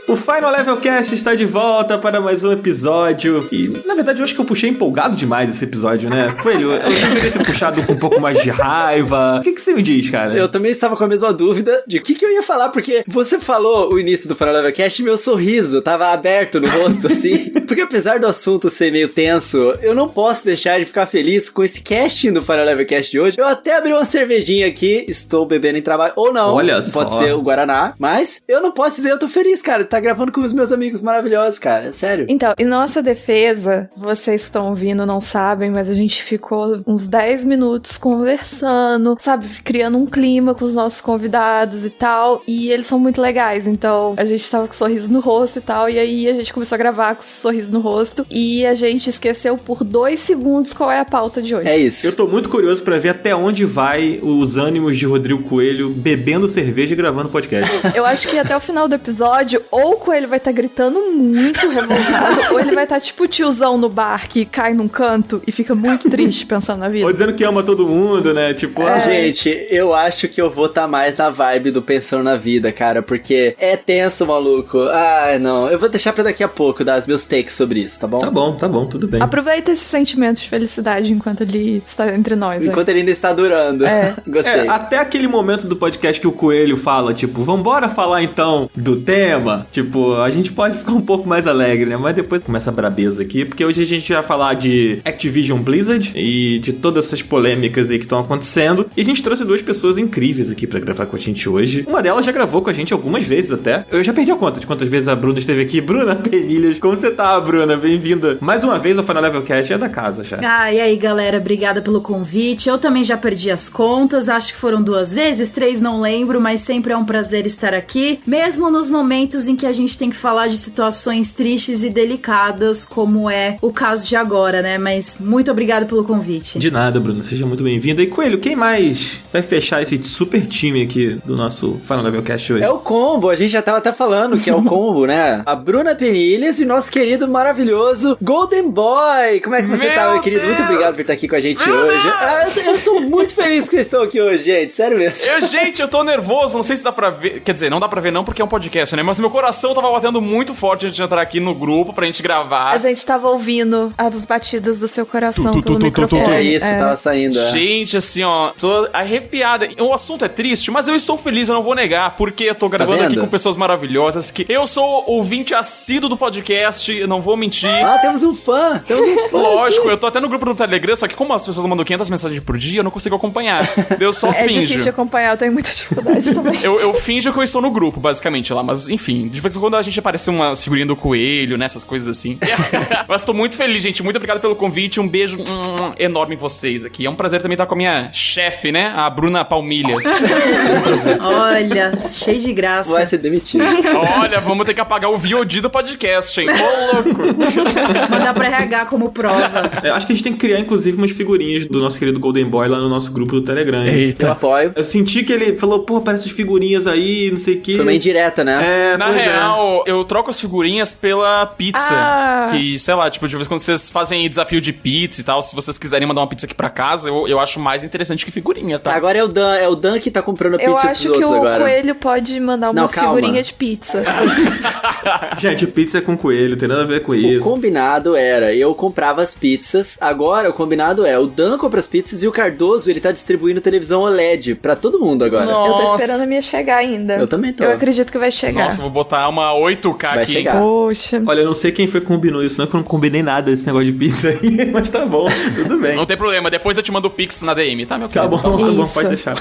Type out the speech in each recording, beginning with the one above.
O Final Level Cast está de volta para mais um episódio. E, na verdade, eu acho que eu puxei empolgado demais esse episódio, né? Coelho, eu deveria ter puxado com um pouco mais de raiva. O que você me diz, cara? Eu também estava com a mesma dúvida de o que eu ia falar, porque você falou o início do Final Level Cast e meu sorriso tava aberto no rosto, assim. Porque apesar do assunto ser meio tenso, eu não posso deixar de ficar feliz com esse casting do Final Level Cast de hoje. Eu até abri uma cervejinha aqui, estou bebendo em trabalho, ou não. Olha só. Pode ser o Guaraná, mas eu não posso dizer eu tô feliz, cara. Tá gravando com os meus amigos maravilhosos, cara. É sério. Então, em nossa defesa, vocês que estão ouvindo não sabem, mas a gente ficou uns 10 minutos conversando, sabe? Criando um clima com os nossos convidados e tal. E eles são muito legais, então a gente tava com sorriso no rosto e tal. E aí a gente começou a gravar com esse sorriso no rosto. E a gente esqueceu por 2 segundos qual é a pauta de hoje. É isso. Eu tô muito curioso pra ver até onde vai os ânimos de Rodrigo Coelho bebendo cerveja e gravando podcast. Eu acho que até o final do episódio, ou o Coelho vai estar gritando muito, revoltado, ou ele vai estar tipo o tiozão no bar que cai num canto e fica muito triste pensando na vida. Ou dizendo que ama todo mundo, né? Tipo, Gente, eu acho que eu vou estar mais na vibe do pensando na vida, cara, porque é tenso, maluco. Ai, não. Eu vou deixar pra daqui a pouco dar os meus takes sobre isso, tá bom? Tá bom, tudo bem. Aproveita esse sentimento de felicidade enquanto ele está entre nós. Enquanto ele ainda está durando. Gostei. Até aquele momento do podcast que o Coelho fala, tipo, vambora falar então do tema. Tipo, a gente pode ficar um pouco mais alegre, né? Mas depois começa a brabeza aqui, porque hoje a gente vai falar de Activision Blizzard e de todas essas polêmicas aí que estão acontecendo. E a gente trouxe 2 pessoas incríveis aqui pra gravar com a gente hoje. Uma delas já gravou com a gente algumas vezes até. Eu já perdi a conta de quantas vezes a Bruna esteve aqui. Bruna Penilhas, como você tá, Bruna? Bem-vinda mais uma vez ao Final Level Cast, é da casa já. E aí, galera, obrigada pelo convite. Eu também já perdi as contas, acho que foram 2 vezes, 3 não lembro, mas sempre é um prazer estar aqui, mesmo nos momentos em que a gente tem que falar de situações tristes e delicadas, como é o caso de agora, né? Mas muito obrigada pelo convite. De nada, Bruna, seja muito bem-vinda. E Coelho, quem mais vai fechar esse super time aqui do nosso Final Level Cast hoje? É o combo, a gente já tava até falando que é o combo, né? A Bruna Penilhas e o nosso querido maravilhoso Golden Boy. Como é que você tá, meu querido? Muito obrigado por estar aqui com a gente hoje. Eu tô muito feliz que vocês estão aqui hoje, gente. Sério mesmo. Gente, eu tô nervoso, não sei se dá pra ver. Quer dizer, não dá pra ver não, porque é um podcast, né? Mas meu coração tava batendo muito forte antes de entrar aqui no grupo pra gente gravar. A gente tava ouvindo as batidas do seu coração pelo microfone. É isso, tava saindo. Gente, assim, ó, tô arrepiada. O assunto é triste, mas eu estou feliz, eu não vou negar, porque eu tô gravando aqui com pessoas maravilhosas, que eu sou ouvinte assíduo do podcast, eu não vou mentir. Temos um fã. Lógico, aqui. eu tô até no grupo do Telegram, só que como as pessoas mandam 500 mensagens por dia, eu não consigo acompanhar. Eu só finjo. É difícil acompanhar, eu tenho muita dificuldade também. Eu finjo que eu estou no grupo, basicamente, lá. Mas, enfim, de vez em quando a gente aparece umas figurinhas do Coelho, né? Essas coisas assim. Mas tô muito feliz, gente. Muito obrigado pelo convite. Um beijo enorme em vocês aqui. É um prazer também estar com a minha chefe, né? A Bruna Palmilhas. É um prazer. Olha, cheio de graça. Vai ser demitido. Olha, vamos ter que apagar o VOD do podcast, hein? Ô, louco. Mandar pra RH como prova. Acho que a gente tem que criar, inclusive, umas figurinhas do nosso querido Golden Boy lá no nosso grupo do Telegram. Eu apoio. Eu senti que ele falou, pô, aparece as figurinhas aí, não sei o quê. Foi uma indireta, né? Na real, eu troco as figurinhas pela pizza. Que, sei lá, tipo, de vez em quando vocês fazem desafio de pizza e tal, se vocês quiserem mandar uma pizza aqui pra casa, eu acho mais interessante que figurinha, tá? Agora é o Dan que tá comprando a pizza Eu pros acho que outros o agora. Coelho pode mandar uma figurinha de pizza. Gente, pizza é com coelho, tem nada a ver com isso. O combinado era, eu comprava as pizzas, agora o combinado é, o Dan compra as pizzas e o Cardoso, ele tá distribuindo televisão OLED pra todo mundo agora. Nossa. Eu tô esperando a minha chegar ainda. Eu também tô. Eu acredito que vai chegar. Nossa, vou botar uma 8K Vai aqui. chegar. Poxa. Olha, eu não sei quem foi que combinou isso, não é que eu não combinei nada desse negócio de pizza aí, mas tá bom, tudo bem. Não tem problema, depois eu te mando o Pix na DM, tá, meu querido? Tá bom, Isso. pode deixar.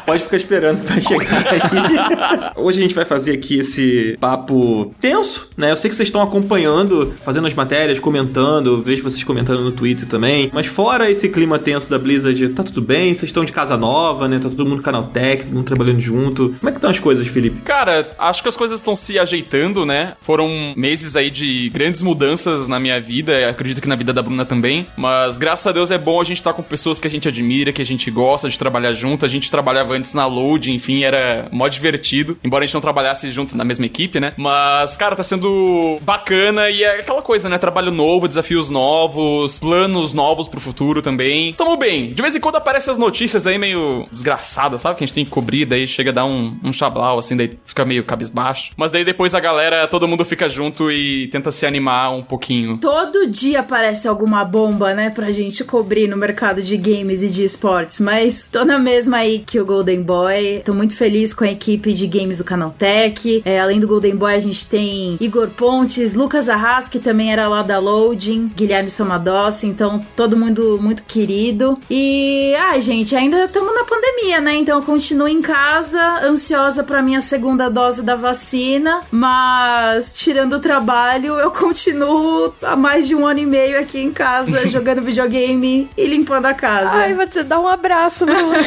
Pode ficar esperando pra chegar aí. Hoje a gente vai fazer aqui esse papo tenso, né? Eu sei que vocês estão acompanhando, fazendo as matérias, comentando, eu vejo vocês comentando no Twitter também, mas fora esse clima tenso da Blizzard, tá tudo bem? Vocês estão de casa nova, né? Tá todo mundo no canal Tech, todo mundo trabalhando junto. Como é que estão as coisas, Felipe? Cara, acho que as coisas estão se ajeitando, né? Foram meses aí de grandes mudanças na minha vida, acredito que na vida da Bruna também, mas graças a Deus é bom a gente estar com pessoas que a gente admira, que a gente gosta de trabalhar junto. A gente trabalhava antes na Load, enfim, era mó divertido, embora a gente não trabalhasse junto na mesma equipe, né? Mas, cara, tá sendo bacana e é aquela coisa, né? Trabalho novo, desafios novos, planos novos pro futuro também. Tamo bem. De vez em quando aparecem as notícias aí meio desgraçadas, sabe? Que a gente tem que cobrir, daí chega a dar um chablau, assim, daí fica meio cabisbaixo. Mas daí daí depois a galera, todo mundo fica junto e tenta se animar um pouquinho. Todo dia aparece alguma bomba, né, pra gente cobrir no mercado de games e de esportes, mas tô na mesma aí que o Golden Boy. Tô muito feliz com a equipe de games do Canaltech. Além do Golden Boy, a gente tem Igor Pontes, Lucas Arras, que também era lá da Loading, Guilherme Somadossi, então todo mundo muito querido. E, gente, ainda estamos na pandemia, né? Então eu continuo em casa, ansiosa pra minha segunda dose da vacina, mas tirando o trabalho, eu continuo há mais de 1 ano e meio aqui em casa, jogando videogame e limpando a casa. Ai, vou te dar um abraço, Bruna.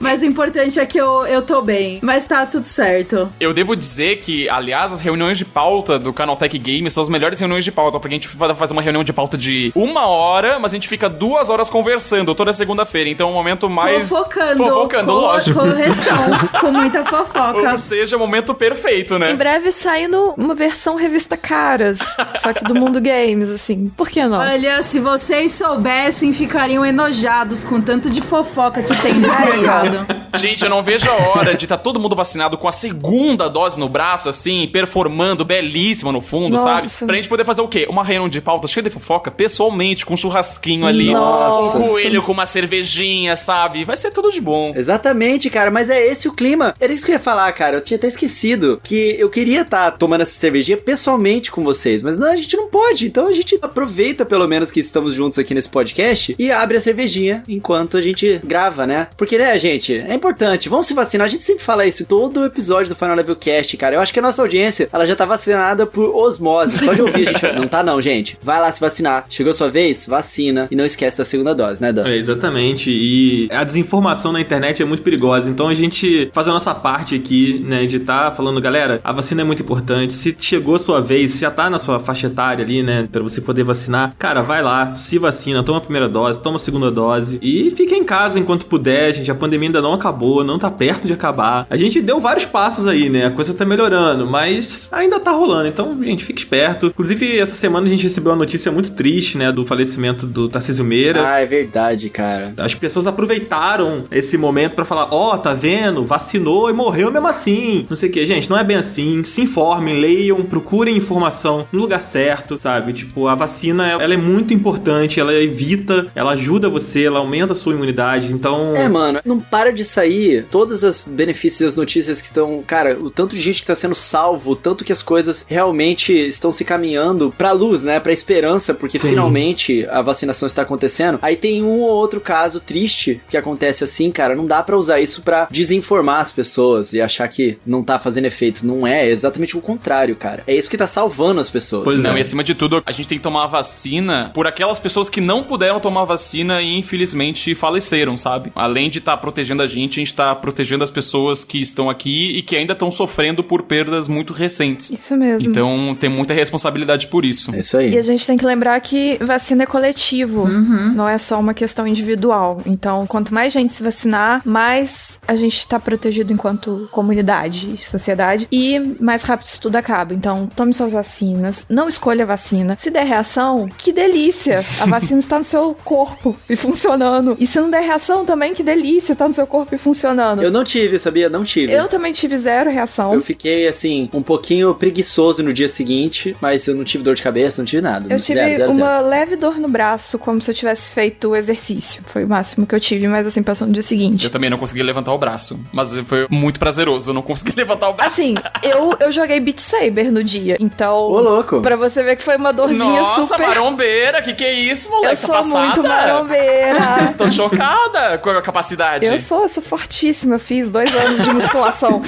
Mas o importante é que eu tô bem, mas tá tudo certo. Eu devo dizer que, aliás, as reuniões de pauta do Canaltech Games são as melhores reuniões de pauta, porque a gente vai fazer uma reunião de pauta de 1 hora, mas a gente fica 2 horas conversando toda segunda-feira, então é um momento mais... Fofocando, com lógico. Correção, com muita fofoca. Ou seja, o momento perfeito, né? Em breve saindo uma versão revista Caras, só que do mundo games, assim. Por que não? Olha, se vocês soubessem, ficariam enojados com tanto de fofoca que tem nesse mercado. Gente, eu não vejo a hora de estar todo mundo vacinado com a segunda dose no braço, assim, performando, belíssima no fundo, Nossa. sabe? Pra gente poder fazer o quê? Uma reunião de pauta cheia de fofoca, pessoalmente, com um churrasquinho ali, Nossa. um coelho com uma cervejinha, sabe? Vai ser tudo de bom. Exatamente, cara, mas é esse o clima. Era isso que eu ia falar, cara. Eu tinha até esquecido que eu queria estar tomando essa cervejinha pessoalmente com vocês, mas não, a gente não pode. Então a gente aproveita, pelo menos, que estamos juntos aqui nesse podcast e abre a cervejinha enquanto a gente grava, né? Porque, né, gente, é importante. Vamos se vacinar. A gente sempre fala isso em todo episódio do Final Level Cast, cara. Eu acho que a nossa audiência, ela já tá vacinada por osmose. Só de ouvir a gente... Não tá não, gente. Vai lá se vacinar. Chegou a sua vez? Vacina. E não esquece da segunda dose, né, Dan? Exatamente. E a desinformação na internet é muito perigosa. Então a gente faz a nossa parte aqui, né, de estar falando, galera, a vacina é muito importante. Se chegou a sua vez, se já tá na sua faixa etária ali, né, pra você poder vacinar, cara, vai lá, se vacina, toma a primeira dose, toma a segunda dose e fica em casa enquanto puder, gente. A pandemia ainda não acabou, não tá perto de acabar. A gente deu vários passos aí, né, a coisa tá melhorando, mas ainda tá rolando. Então, gente, fica esperto. Inclusive, essa semana a gente recebeu uma notícia muito triste, né, do falecimento do Tarcísio Meira. Ah, é verdade, cara. As pessoas aproveitaram esse momento pra falar, tá vendo? Vacinou e morreu mesmo assim. Não sei o que. Gente, não é bem assim. Se informem, leiam, procurem informação no lugar certo, sabe? Tipo, a vacina, ela é muito importante, ela evita, ela ajuda você, ela aumenta a sua imunidade, então... Mano, não para de sair todos os benefícios e as notícias que estão... Cara, o tanto de gente que tá sendo salvo, o tanto que as coisas realmente estão se caminhando pra luz, né? Pra esperança, porque Sim. finalmente a vacinação está acontecendo. Aí tem um ou outro caso triste que acontece assim, cara, não dá pra usar isso pra desinformar as pessoas e achar que não tá fazendo efeito. Não é exatamente o contrário, cara. É isso que tá salvando as pessoas. Pois Não, é. e acima de tudo, a gente tem que tomar a vacina por aquelas pessoas que não puderam tomar a vacina e infelizmente faleceram, sabe? Além de estar protegendo a gente tá protegendo as pessoas que estão aqui e que ainda estão sofrendo por perdas muito recentes. Isso mesmo. Então tem muita responsabilidade por isso. É isso aí. E a gente tem que lembrar que vacina é coletivo, não é só uma questão individual. Então, quanto mais gente se vacinar, mais a gente tá protegido enquanto comunidade e sociedade e mais rápido isso tudo acaba. Então, tome suas vacinas, não escolha a vacina. Se der reação, que delícia! A vacina está no seu corpo e funcionando. E se não der reação também, que delícia, tá no seu corpo e funcionando. Eu não tive, sabia? Não tive. Eu também tive 0 reação. Eu fiquei, assim, um pouquinho preguiçoso no dia seguinte, mas eu não tive dor de cabeça, não tive nada. Eu tive Zero. uma leve dor no braço, como se eu tivesse feito exercício. Foi o máximo que eu tive, mas assim, passou no dia seguinte. Eu também não consegui levantar o braço, mas foi muito prazeroso, eu não consegui levantar o braço. Assim, eu joguei Beat Saber no dia, então... Ô, louco. Pra você ver que foi uma dorzinha Nossa, super... marombeira, que é isso, moleque? Eu Tá sou passada? muito marombeira. Tô chocada com a capacidade. Eu sou fortíssima, eu fiz 2 anos de musculação.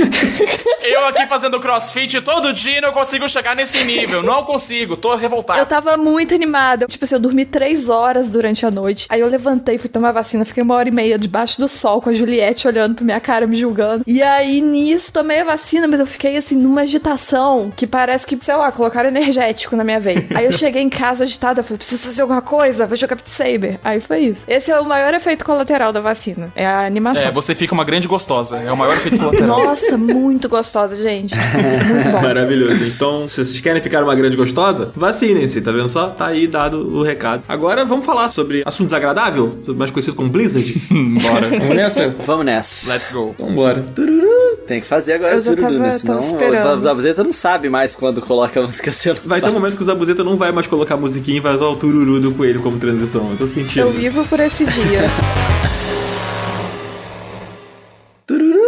Eu aqui fazendo crossfit todo dia e não consigo chegar nesse nível. Não consigo, tô revoltado. Eu tava muito animada. Tipo assim, eu dormi 3 horas durante a noite. Aí eu levantei, fui tomar vacina, fiquei 1h30 debaixo do sol com a Juliette olhando pra minha cara, me julgando. E aí, nisso, tomei a vacina, mas eu fiquei assim, numa agitação que parece que, sei lá, colocaram energético na minha veia. Aí eu cheguei em casa agitada, eu falei, preciso fazer alguma coisa, vou jogar Beat Saber. Aí foi isso. Esse é o maior efeito colateral da vacina. É a animação. Você fica uma grande gostosa. É o maior efeito colateral. Nossa, muito gostosa, gente. Muito bom. Maravilhoso, gente. Então, se vocês querem ficar uma grande gostosa, vacinem-se, tá vendo só? Tá aí dado o recado. Agora vamos falar sobre assunto desagradável, mais conhecido como Blizzard. Bora. Vamos nessa? Vamos nessa. Let's go. Vambora. Tem que fazer agora Eu já tururu, tava senão esperando. O Zabuzeta não sabe mais quando coloca a música assim. Vai ter um momento que o Zabuzeta não vai mais colocar a musiquinha e vai usar o tururu do coelho como transição. Eu tô sentindo. Eu vivo por esse dia. Tururu.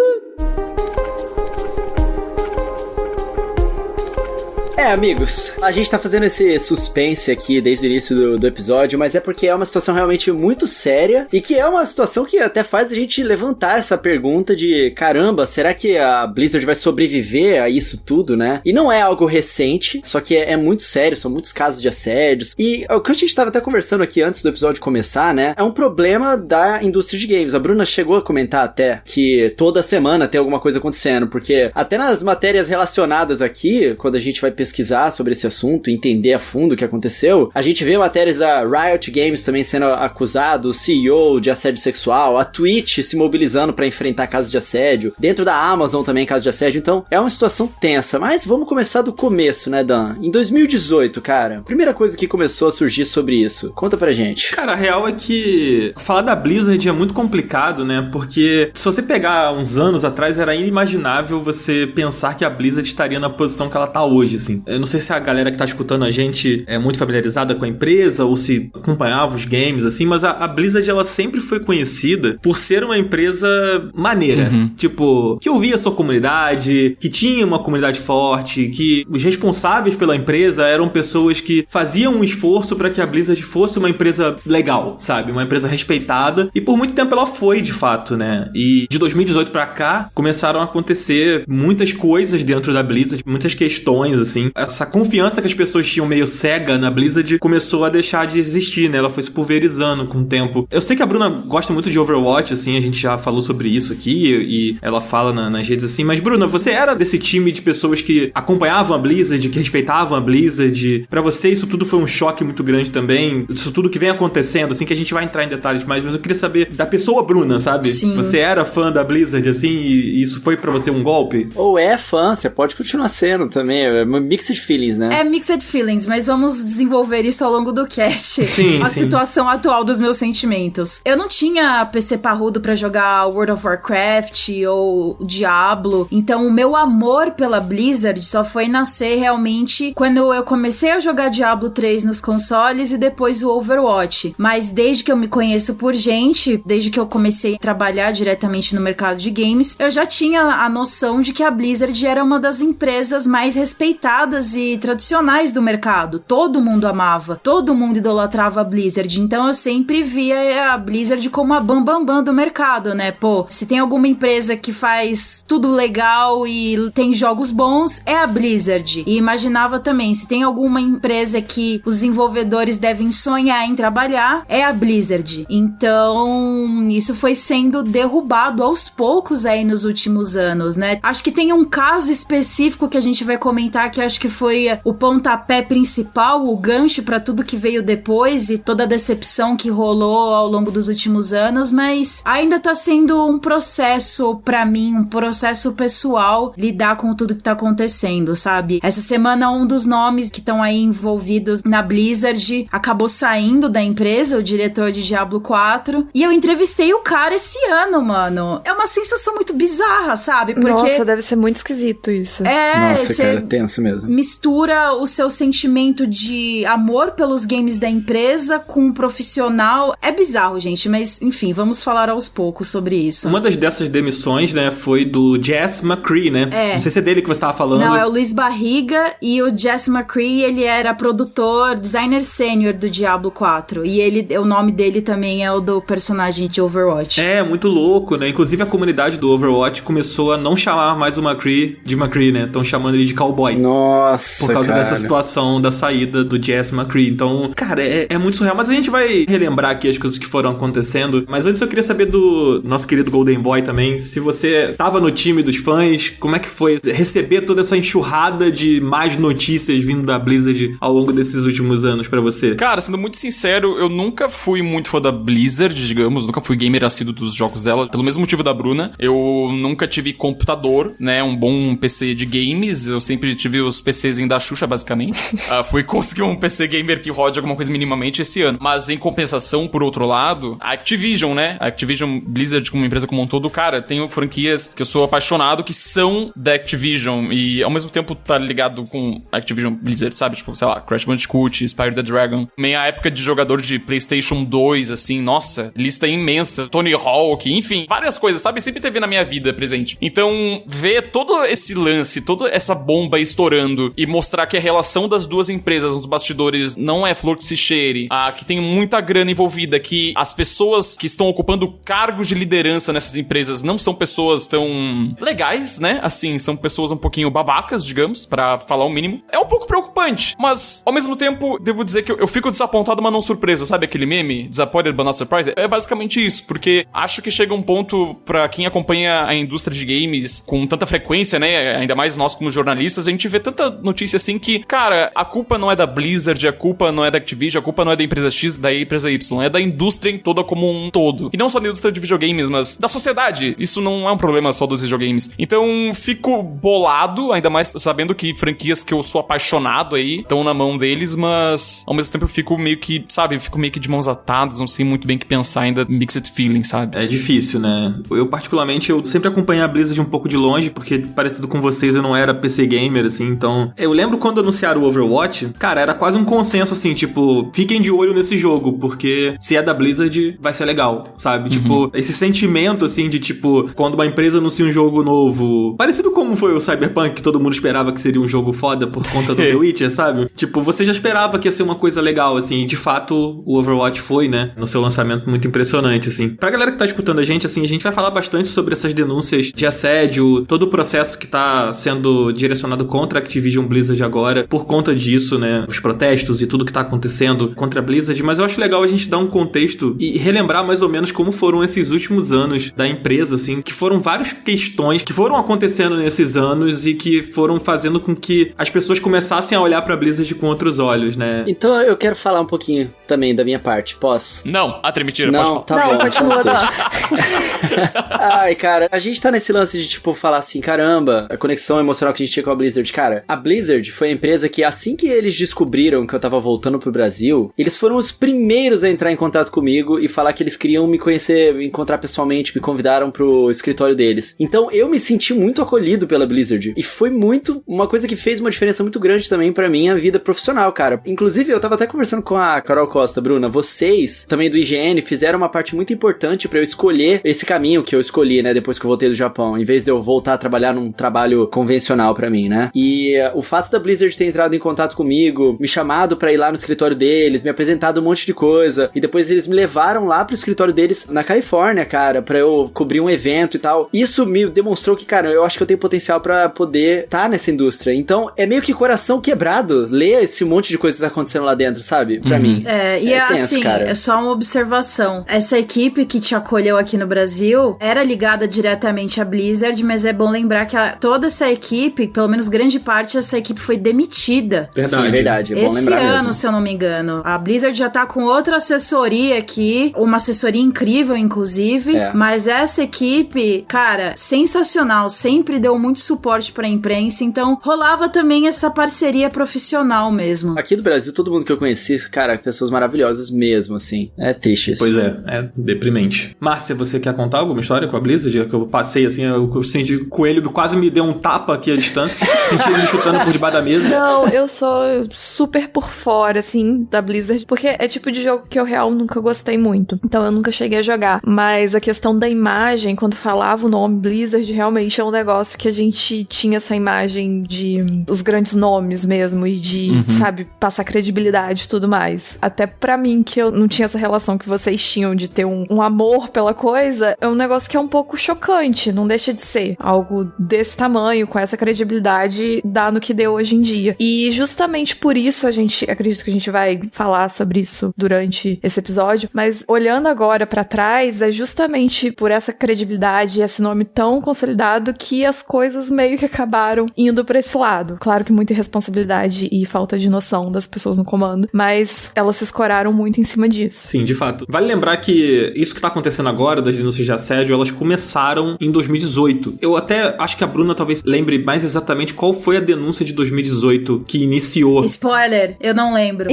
Amigos, a gente tá fazendo esse suspense aqui desde o início do episódio, mas é porque é uma situação realmente muito séria e que é uma situação que até faz a gente levantar essa pergunta de caramba, será que a Blizzard vai sobreviver a isso tudo, né? E não é algo recente, só que é muito sério, são muitos casos de assédios. E o que a gente tava até conversando aqui antes do episódio começar, né? É um problema da indústria de games. A Bruna chegou a comentar até que toda semana tem alguma coisa acontecendo, porque até nas matérias relacionadas aqui, quando a gente vai pesquisar sobre esse assunto, entender a fundo o que aconteceu, a gente vê matérias da Riot Games também sendo acusado, o CEO de assédio sexual, a Twitch se mobilizando pra enfrentar casos de assédio, dentro da Amazon também casos de assédio, então é uma situação tensa, mas vamos começar do começo, né, Dan? Em 2018, cara, primeira coisa que começou a surgir sobre isso, conta pra gente. Cara, a real é que falar da Blizzard é muito complicado, né, porque se você pegar uns anos atrás, era inimaginável você pensar que a Blizzard estaria na posição que ela tá hoje, assim. Eu não sei se a galera que tá escutando a gente é muito familiarizada com a empresa ou se acompanhava os games, assim, mas a Blizzard, ela sempre foi conhecida por ser uma empresa maneira. Tipo, que ouvia a sua comunidade, que tinha uma comunidade forte, que os responsáveis pela empresa eram pessoas que faziam um esforço pra que a Blizzard fosse uma empresa legal, sabe? Uma empresa respeitada. E por muito tempo ela foi, de fato, né? E de 2018 pra cá, começaram a acontecer muitas coisas dentro da Blizzard, muitas questões, assim. Essa confiança que as pessoas tinham meio cega na Blizzard começou a deixar de existir, né? Ela foi se pulverizando com o tempo. Eu sei que a Bruna gosta muito de Overwatch, assim, a gente já falou sobre isso aqui e ela fala nas redes assim, mas Bruna, você era desse time de pessoas que acompanhavam a Blizzard, que respeitavam a Blizzard? Pra você isso tudo foi um choque muito grande também? Isso tudo que vem acontecendo, assim, que a gente vai entrar em detalhes mais, mas eu queria saber da pessoa Bruna, sabe? Sim. Você era fã da Blizzard, assim, e isso foi pra você um golpe? Ou é fã, você pode continuar sendo também, é mixed feelings, né? É mixed feelings, mas vamos desenvolver isso ao longo do cast. Sim, a sim. situação atual dos meus sentimentos. Eu não tinha PC parrudo pra jogar World of Warcraft ou Diablo, então o meu amor pela Blizzard só foi nascer realmente quando eu comecei a jogar Diablo 3 nos consoles e depois o Overwatch. Mas desde que eu me conheço por gente, desde que eu comecei a trabalhar diretamente no mercado de games, eu já tinha a noção de que a Blizzard era uma das empresas mais respeitadas e tradicionais do mercado. Todo mundo amava, todo mundo idolatrava a Blizzard, então eu sempre via a Blizzard como a bambambam do mercado, né? Pô, se tem alguma empresa que faz tudo legal e tem jogos bons, é a Blizzard. E imaginava também, se tem alguma empresa que os desenvolvedores devem sonhar em trabalhar, é a Blizzard. Então, isso foi sendo derrubado aos poucos aí nos últimos anos, né? Acho que tem um caso específico que a gente vai comentar que acho que foi o pontapé principal, o gancho pra tudo que veio depois e toda a decepção que rolou ao longo dos últimos anos, mas ainda tá sendo um processo pra mim, um processo pessoal lidar com tudo que tá acontecendo, sabe? Essa semana um dos nomes que estão aí envolvidos na Blizzard acabou saindo da empresa, o diretor de Diablo 4, e eu entrevistei o cara esse ano, mano. É uma sensação muito bizarra, sabe? Porque Nossa, deve ser muito esquisito isso. Nossa, cara, tenso mesmo. Mistura o seu sentimento de amor pelos games da empresa com um profissional. É bizarro, gente, mas enfim, vamos falar aos poucos sobre isso. Uma dessas demissões, né, foi do Jess McCree, né? Não sei se é dele que você tava falando. Não, é o Luiz Barriga e o Jess McCree, ele era produtor, designer sênior do Diablo 4. E o nome dele também é o do personagem de Overwatch. É, muito louco, né? Inclusive a comunidade do Overwatch começou a não chamar mais o McCree de McCree, né? Estão chamando ele de Cowboy. Nossa, por causa cara. dessa situação da saída do Jess McCree. Então, cara, é muito surreal. Mas a gente vai relembrar aqui as coisas que foram acontecendo. Mas antes eu queria saber do nosso querido Golden Boy também. Se você tava no time dos fãs, como é que foi receber toda essa enxurrada de más notícias vindo da Blizzard ao longo desses últimos anos pra você? Cara, sendo muito sincero, eu nunca fui muito fã da Blizzard, digamos. Nunca fui gamer assíduo dos jogos dela. Pelo mesmo motivo da Bruna. Eu nunca tive computador, né? Um bom PC de games. Eu sempre tive os PCzinhos da Xuxa, basicamente. Fui conseguir um PC gamer que rode alguma coisa minimamente esse ano. Mas em compensação, por outro lado, a Activision, né? A Activision Blizzard, como empresa como um todo, cara, tem franquias que eu sou apaixonado que são da Activision e ao mesmo tempo tá ligado com a Activision Blizzard, sabe? Tipo, sei lá, Crash Bandicoot, Spyro the Dragon. Também a época de jogador de PlayStation 2, assim, nossa, lista imensa. Tony Hawk, enfim, várias coisas, sabe? Sempre teve na minha vida presente. Então, ver todo esse lance, toda essa bomba estourando e mostrar que a relação das duas empresas nos bastidores não é flor que se cheire, que tem muita grana envolvida, que as pessoas que estão ocupando cargos de liderança nessas empresas não são pessoas tão legais, né? Assim, são pessoas um pouquinho babacas, digamos, pra falar o mínimo. É um pouco preocupante, mas ao mesmo tempo, devo dizer que eu fico desapontado, mas não surpreso. Sabe aquele meme? Disappointed but not surprised? É basicamente isso, porque acho que chega um ponto pra quem acompanha a indústria de games com tanta frequência, né? Ainda mais nós como jornalistas, a gente vê tanta notícia assim que, cara, a culpa não é da Blizzard, a culpa não é da Activision, a culpa não é da empresa X, da empresa Y, é da indústria em toda como um todo. E não só da indústria de videogames, mas da sociedade. Isso não é um problema só dos videogames. Então, fico bolado, ainda mais sabendo que franquias que eu sou apaixonado aí estão na mão deles, mas ao mesmo tempo eu fico meio que, sabe, de mãos atadas, não sei muito bem o que pensar ainda, mixed feeling, sabe? É difícil, né? Eu, particularmente, eu sempre acompanhei a Blizzard um pouco de longe, porque, parecido com vocês, eu não era PC gamer, assim, então... Eu lembro quando anunciaram o Overwatch, cara, era quase um consenso, assim, tipo, fiquem de olho nesse jogo, porque se é da Blizzard, vai ser legal, sabe? Tipo, esse sentimento, assim, de, tipo, quando uma empresa anuncia um jogo novo, parecido como foi o Cyberpunk, que todo mundo esperava que seria um jogo foda por conta do The Witcher, sabe? Tipo, você já esperava que ia ser uma coisa legal, assim, e de fato, o Overwatch foi, né? No seu lançamento, muito impressionante, assim. Pra galera que tá escutando a gente, assim, a gente vai falar bastante sobre essas denúncias de assédio, todo o processo que tá sendo direcionado contra a Activision Blizzard agora, por conta disso, né? Os protestos e tudo que tá acontecendo contra a Blizzard, mas eu acho legal a gente dar um contexto e relembrar mais ou menos como foram esses últimos anos da empresa, assim, que foram várias questões que foram acontecendo nesses anos e que foram fazendo com que as pessoas começassem a olhar pra Blizzard com outros olhos, né? Então eu quero falar um pouquinho também da minha parte, posso? Não, mentira, não, pode tá não, bom, continua, tá não. Ai, cara, a gente tá nesse lance de, tipo, falar assim, caramba, a conexão emocional que a gente tinha com a Blizzard. Cara, a Blizzard foi a empresa que, assim que eles descobriram que eu tava voltando pro Brasil, eles foram os primeiros a entrar em contato comigo e falar que eles queriam me conhecer, me encontrar pessoalmente, me convidaram pro escritório deles. Então, eu me senti muito acolhido pela Blizzard. E foi muito, uma coisa que fez uma diferença muito grande também pra minha vida profissional, cara. Inclusive, eu tava até conversando com a Carol Costa, Bruna, vocês, também do IGN, fizeram uma parte muito importante pra eu escolher esse caminho que eu escolhi, né, depois que eu voltei do Japão, em vez de eu voltar a trabalhar num trabalho convencional pra mim, né? E o fato da Blizzard ter entrado em contato comigo, me chamado pra ir lá no escritório deles, me apresentado um monte de coisa, e depois eles me levaram lá pro escritório deles na Califórnia, cara, pra eu cobrir um evento e tal. Isso me demonstrou que, cara, eu acho que eu tenho potencial pra poder estar nessa indústria. Então, é meio que coração quebrado ler esse monte de coisa que tá acontecendo lá dentro, sabe? Pra mim. É tenso, assim, cara. é só uma observação. Essa equipe que te acolheu aqui no Brasil era ligada diretamente à Blizzard, mas é bom lembrar que toda essa equipe, pelo menos grande parte dessa equipe foi demitida. Verdade. Sim, verdade. É bom Esse lembrar ano, mesmo. se eu não me engano. A Blizzard já tá com outra assessoria aqui, uma assessoria incrível, inclusive, mas essa equipe, cara, sensacional, sempre deu muito suporte pra imprensa, então rolava também essa parceria profissional mesmo. Aqui do Brasil, todo mundo que eu conheci, cara, pessoas maravilhosas mesmo, assim. É triste isso. Pois é deprimente. Márcia, você quer contar alguma história com a Blizzard? Que eu passei, assim, eu senti o coelho quase me deu um tapa aqui à distância, senti ele me chutando por debaixo da mesa. Não, eu sou super por fora, assim, da Blizzard, porque é tipo de jogo que eu real nunca gostei muito. Então eu nunca cheguei a jogar. Mas a questão da imagem, quando falava o nome Blizzard, realmente é um negócio que a gente tinha essa imagem de os grandes nomes mesmo e de, sabe, passar credibilidade e tudo mais. Até pra mim, que eu não tinha essa relação que vocês tinham de ter um amor pela coisa, é um negócio que é um pouco chocante, não deixa de ser. Algo desse tamanho, com essa credibilidade, dá no que deu hoje em dia. E justamente por isso acredito que a gente vai falar sobre isso durante esse episódio, mas olhando agora pra trás, é justamente por essa credibilidade e esse nome tão consolidado que as coisas meio que acabaram indo pra esse lado. Claro que muita irresponsabilidade e falta de noção das pessoas no comando, mas elas se escoraram muito em cima disso. Sim, de fato. Vale lembrar que isso que tá acontecendo agora, das denúncias de assédio, elas começaram em 2018. Eu até acho que a Bruna talvez lembre mais exatamente qual foi denúncia de 2018 que iniciou. Spoiler, eu não lembro.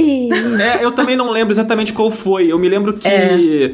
Eu também não lembro exatamente qual foi. Eu me lembro que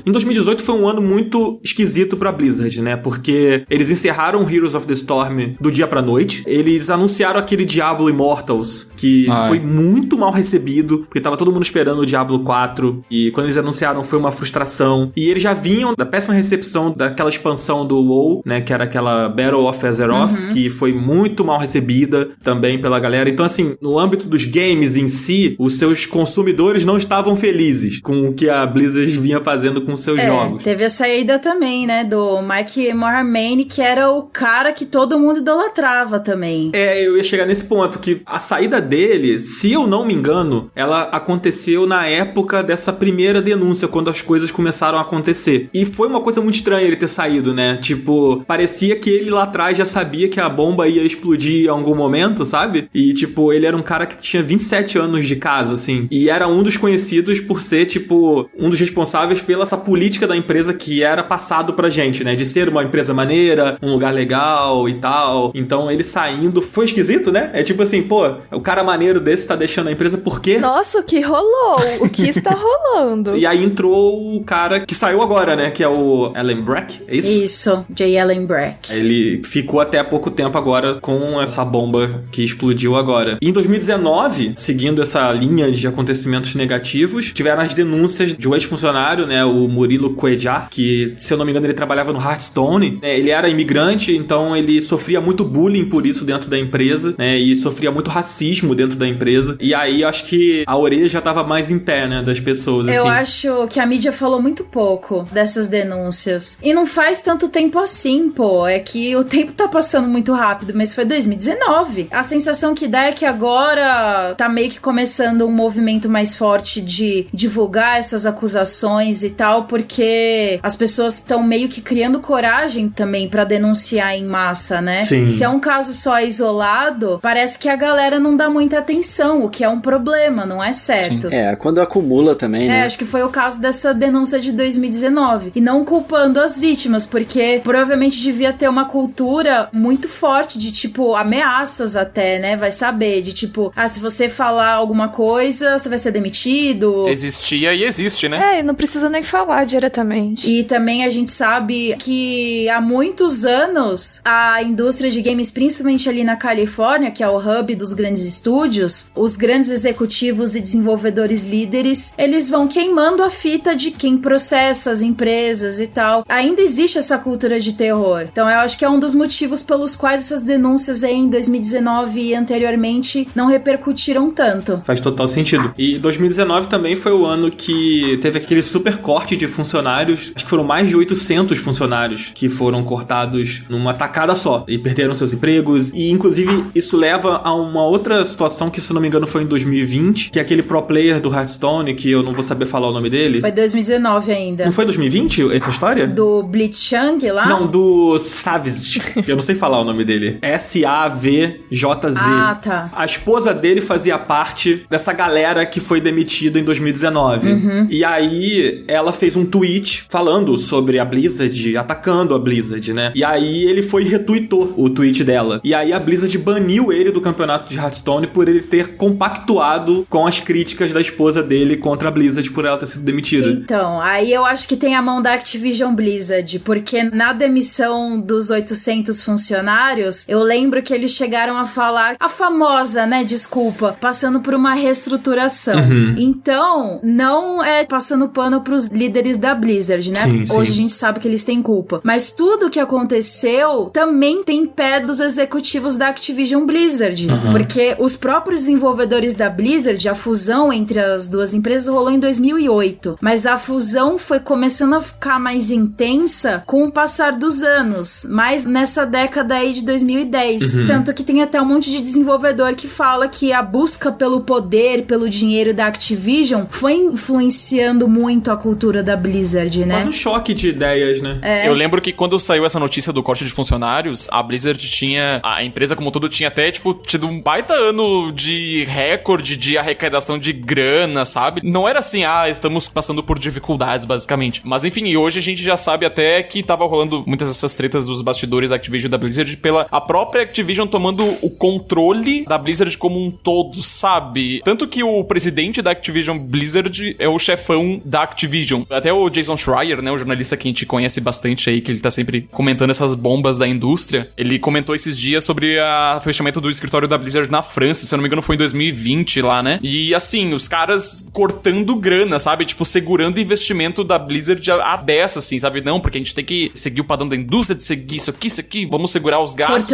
em 2018 foi um ano muito esquisito pra Blizzard, né? Porque eles encerraram Heroes of the Storm do dia pra noite. Eles anunciaram aquele Diablo Immortals, que foi muito mal recebido, porque tava todo mundo esperando o Diablo 4, e quando eles anunciaram foi uma frustração. E eles já vinham da péssima recepção daquela expansão do WoW, né? Que era aquela Battle of Azeroth, que foi muito mal recebida também pela galera. Então, assim, no âmbito dos games em si, os seus consumidores não estavam felizes com o que a Blizzard vinha fazendo com seus jogos. Teve a saída também, né, do Mike Morhaime, que era o cara que todo mundo idolatrava também. Eu ia chegar nesse ponto, que a saída dele, se eu não me engano, ela aconteceu na época dessa primeira denúncia, quando as coisas começaram a acontecer. E foi uma coisa muito estranha ele ter saído, né? Tipo, parecia que ele lá atrás já sabia que a bomba ia explodir em algum momento, sabe? E, tipo, ele era um cara que tinha 27 anos de casa, assim. E era um dos conhecidos por ser, tipo, um dos responsáveis pela essa política da empresa que era passado pra gente, né? De ser uma empresa maneira, um lugar legal e tal. Então, ele saindo foi esquisito, né? É tipo assim, pô, o cara maneiro desse tá deixando a empresa por quê? Nossa, o que rolou? O que está rolando? E aí entrou o cara que saiu agora, né? Que é o Alan Brack, é isso? Isso, J. Allen Brack. Ele ficou até há pouco tempo agora com essa bomba que explodiu agora. E em 2019, seguindo essa linha de acontecimentos negativos, tiveram as denúncias de um ex-funcionário, né? O Murilo Cuellar, que, se eu não me engano, ele trabalhava no Hearthstone. Ele era imigrante, então ele sofria muito bullying por isso dentro da empresa, né? E sofria muito racismo dentro da empresa. E aí, acho que a orelha já tava mais em pé, né? Das pessoas, assim. Eu acho que a mídia falou muito pouco dessas denúncias. E não faz tanto tempo assim, pô. É que o tempo tá passando muito rápido, mas foi 2019. A sensação que dá é que agora tá meio que começando um movimento mais forte de divulgar essas acusações e tal, porque as pessoas estão meio que criando coragem também pra denunciar em massa, né? Sim. Se é um caso só isolado, parece que a galera não dá muita atenção, o que é um problema, não é certo. Sim. Quando acumula também, né? Acho que foi o caso dessa denúncia de 2019. E não culpando as vítimas, porque provavelmente devia ter uma cultura muito forte de, tipo, ameaças até, né? Vai saber, de tipo, se você falar alguma coisa, você vai ser demitido. Existia e existe, né? Não precisa nem falar diretamente. E também a gente sabe que há muitos anos a indústria de games, principalmente ali na Califórnia, que é o hub dos grandes estúdios, os grandes executivos e desenvolvedores líderes, eles vão queimando a fita de quem processa as empresas e tal. Ainda existe essa cultura de terror. Então eu acho que é um dos motivos pelos quais essas denúncias aí em 2019 e anteriormente não repercutiram tanto. Faz total sentido. E 2019 também foi o ano que teve aquele super corte de funcionários. Acho que foram mais de 800 funcionários que foram cortados numa tacada só e perderam seus empregos. E inclusive isso leva a uma outra situação que, se não me engano, foi em 2020, que é aquele pro player do Hearthstone, que eu não vou saber falar o nome dele. Foi 2019 ainda. Não foi 2020 essa história? Do Blitzchung lá? Não, do Savage. Eu não sei falar o nome dele. S-A-V-J-Z. Ah, tá. A esposa dele fazia parte dessa galera que foi demitida em 2019. E aí ela fez um tweet falando sobre a Blizzard, atacando a Blizzard, né? E aí ele foi e retweetou o tweet dela. E aí a Blizzard baniu ele do campeonato de Hearthstone por ele ter compactuado com as críticas da esposa dele contra a Blizzard por ela ter sido demitida. Então, aí eu acho que tem a mão da Activision Blizzard, porque na demissão dos 800 funcionários, eu lembro que eles chegaram a falar a famosa, né, desculpa, passando por uma reestruturação. Então, não é passando pano pros líderes da Blizzard, né? Sim, Hoje sim. a gente sabe que eles têm culpa. Mas tudo que aconteceu também tem pé dos executivos da Activision Blizzard. Porque os próprios desenvolvedores da Blizzard, a fusão entre as duas empresas rolou em 2008. Mas a fusão foi começando a ficar mais intensa com o passar dos anos. Mais nessa década aí de 2010. Tanto que tem até um monte de desenvolvedor que fala que a busca pelo poder, pelo dinheiro da Activision foi influenciando muito a cultura da Blizzard, né? Quase um choque de ideias, né? Eu lembro que quando saiu essa notícia do corte de funcionários, a Blizzard tinha... A empresa como todo tinha até, tipo, tido um baita ano de recorde de arrecadação de grana, sabe? Não era assim, estamos passando por dificuldades, basicamente. Mas enfim, e hoje a gente já sabe até que tava rolando muitas dessas tretas dos bastidores da Activision e da Blizzard pela a própria Activision tomando o o controle da Blizzard como um todo, sabe? Tanto que o presidente da Activision Blizzard é o chefão da Activision. Até o Jason Schreier, né, o jornalista que a gente conhece bastante aí, que ele tá sempre comentando essas bombas da indústria, ele comentou esses dias sobre o fechamento do escritório da Blizzard na França, se eu não me engano foi em 2020 lá, né? E assim, os caras cortando grana, sabe? Tipo, segurando o investimento da Blizzard a beça, assim, sabe? Não, porque a gente tem que seguir o padrão da indústria, de seguir isso aqui, vamos segurar os gastos.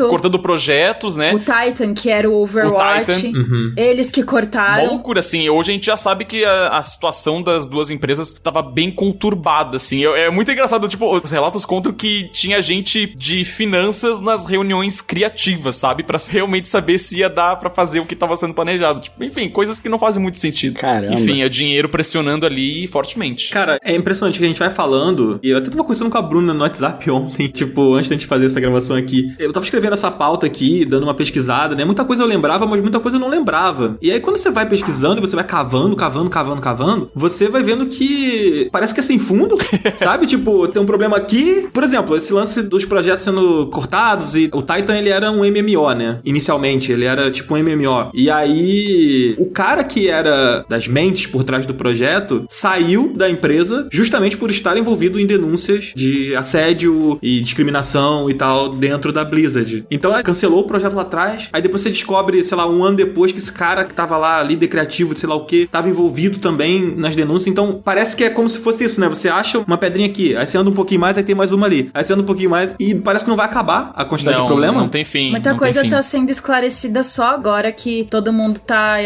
Cortando projetos, né? O Titan, que era o Overwatch. Eles que cortaram. Uma loucura, assim. Hoje a gente já sabe que a situação das duas empresas tava bem conturbada, assim. É muito engraçado, tipo, os relatos contam que tinha gente de finanças nas reuniões criativas, sabe? Pra realmente saber se ia dar pra fazer o que tava sendo planejado. Tipo, enfim, coisas que não fazem muito sentido. Caramba. Enfim, é dinheiro pressionando ali fortemente. Cara, é impressionante que a gente vai falando, e eu até tava conversando com a Bruna no WhatsApp ontem, tipo, antes da gente fazer essa gravação aqui. Eu tava escrevendo essa pauta aqui, dando uma pesquisada, né? Muita coisa eu lembrava, mas muita coisa eu não lembrava. E aí quando você vai pesquisando e você vai cavando, você vai vendo que parece que é sem fundo, sabe? Tipo, tem um problema aqui. Por exemplo, esse lance dos projetos sendo cortados e o Titan, ele era um MMO, né? Inicialmente, ele era tipo um MMO. E aí, o cara que era das mentes por trás do projeto saiu da empresa justamente por estar envolvido em denúncias de assédio e discriminação e tal dentro da Blizzard. Então, cancelou o projeto lá atrás, aí depois você descobre, sei lá, um ano depois que esse cara que tava lá, líder criativo de sei lá o que, tava envolvido também nas denúncias. Então, parece que é como se fosse isso, né? Você acha uma pedrinha aqui, aí você anda um pouquinho mais, aí tem mais uma ali. Aí você anda um pouquinho mais e parece que não vai acabar a quantidade de problema. Não tem fim. Muita coisa tá sendo esclarecida só agora que todo mundo tá,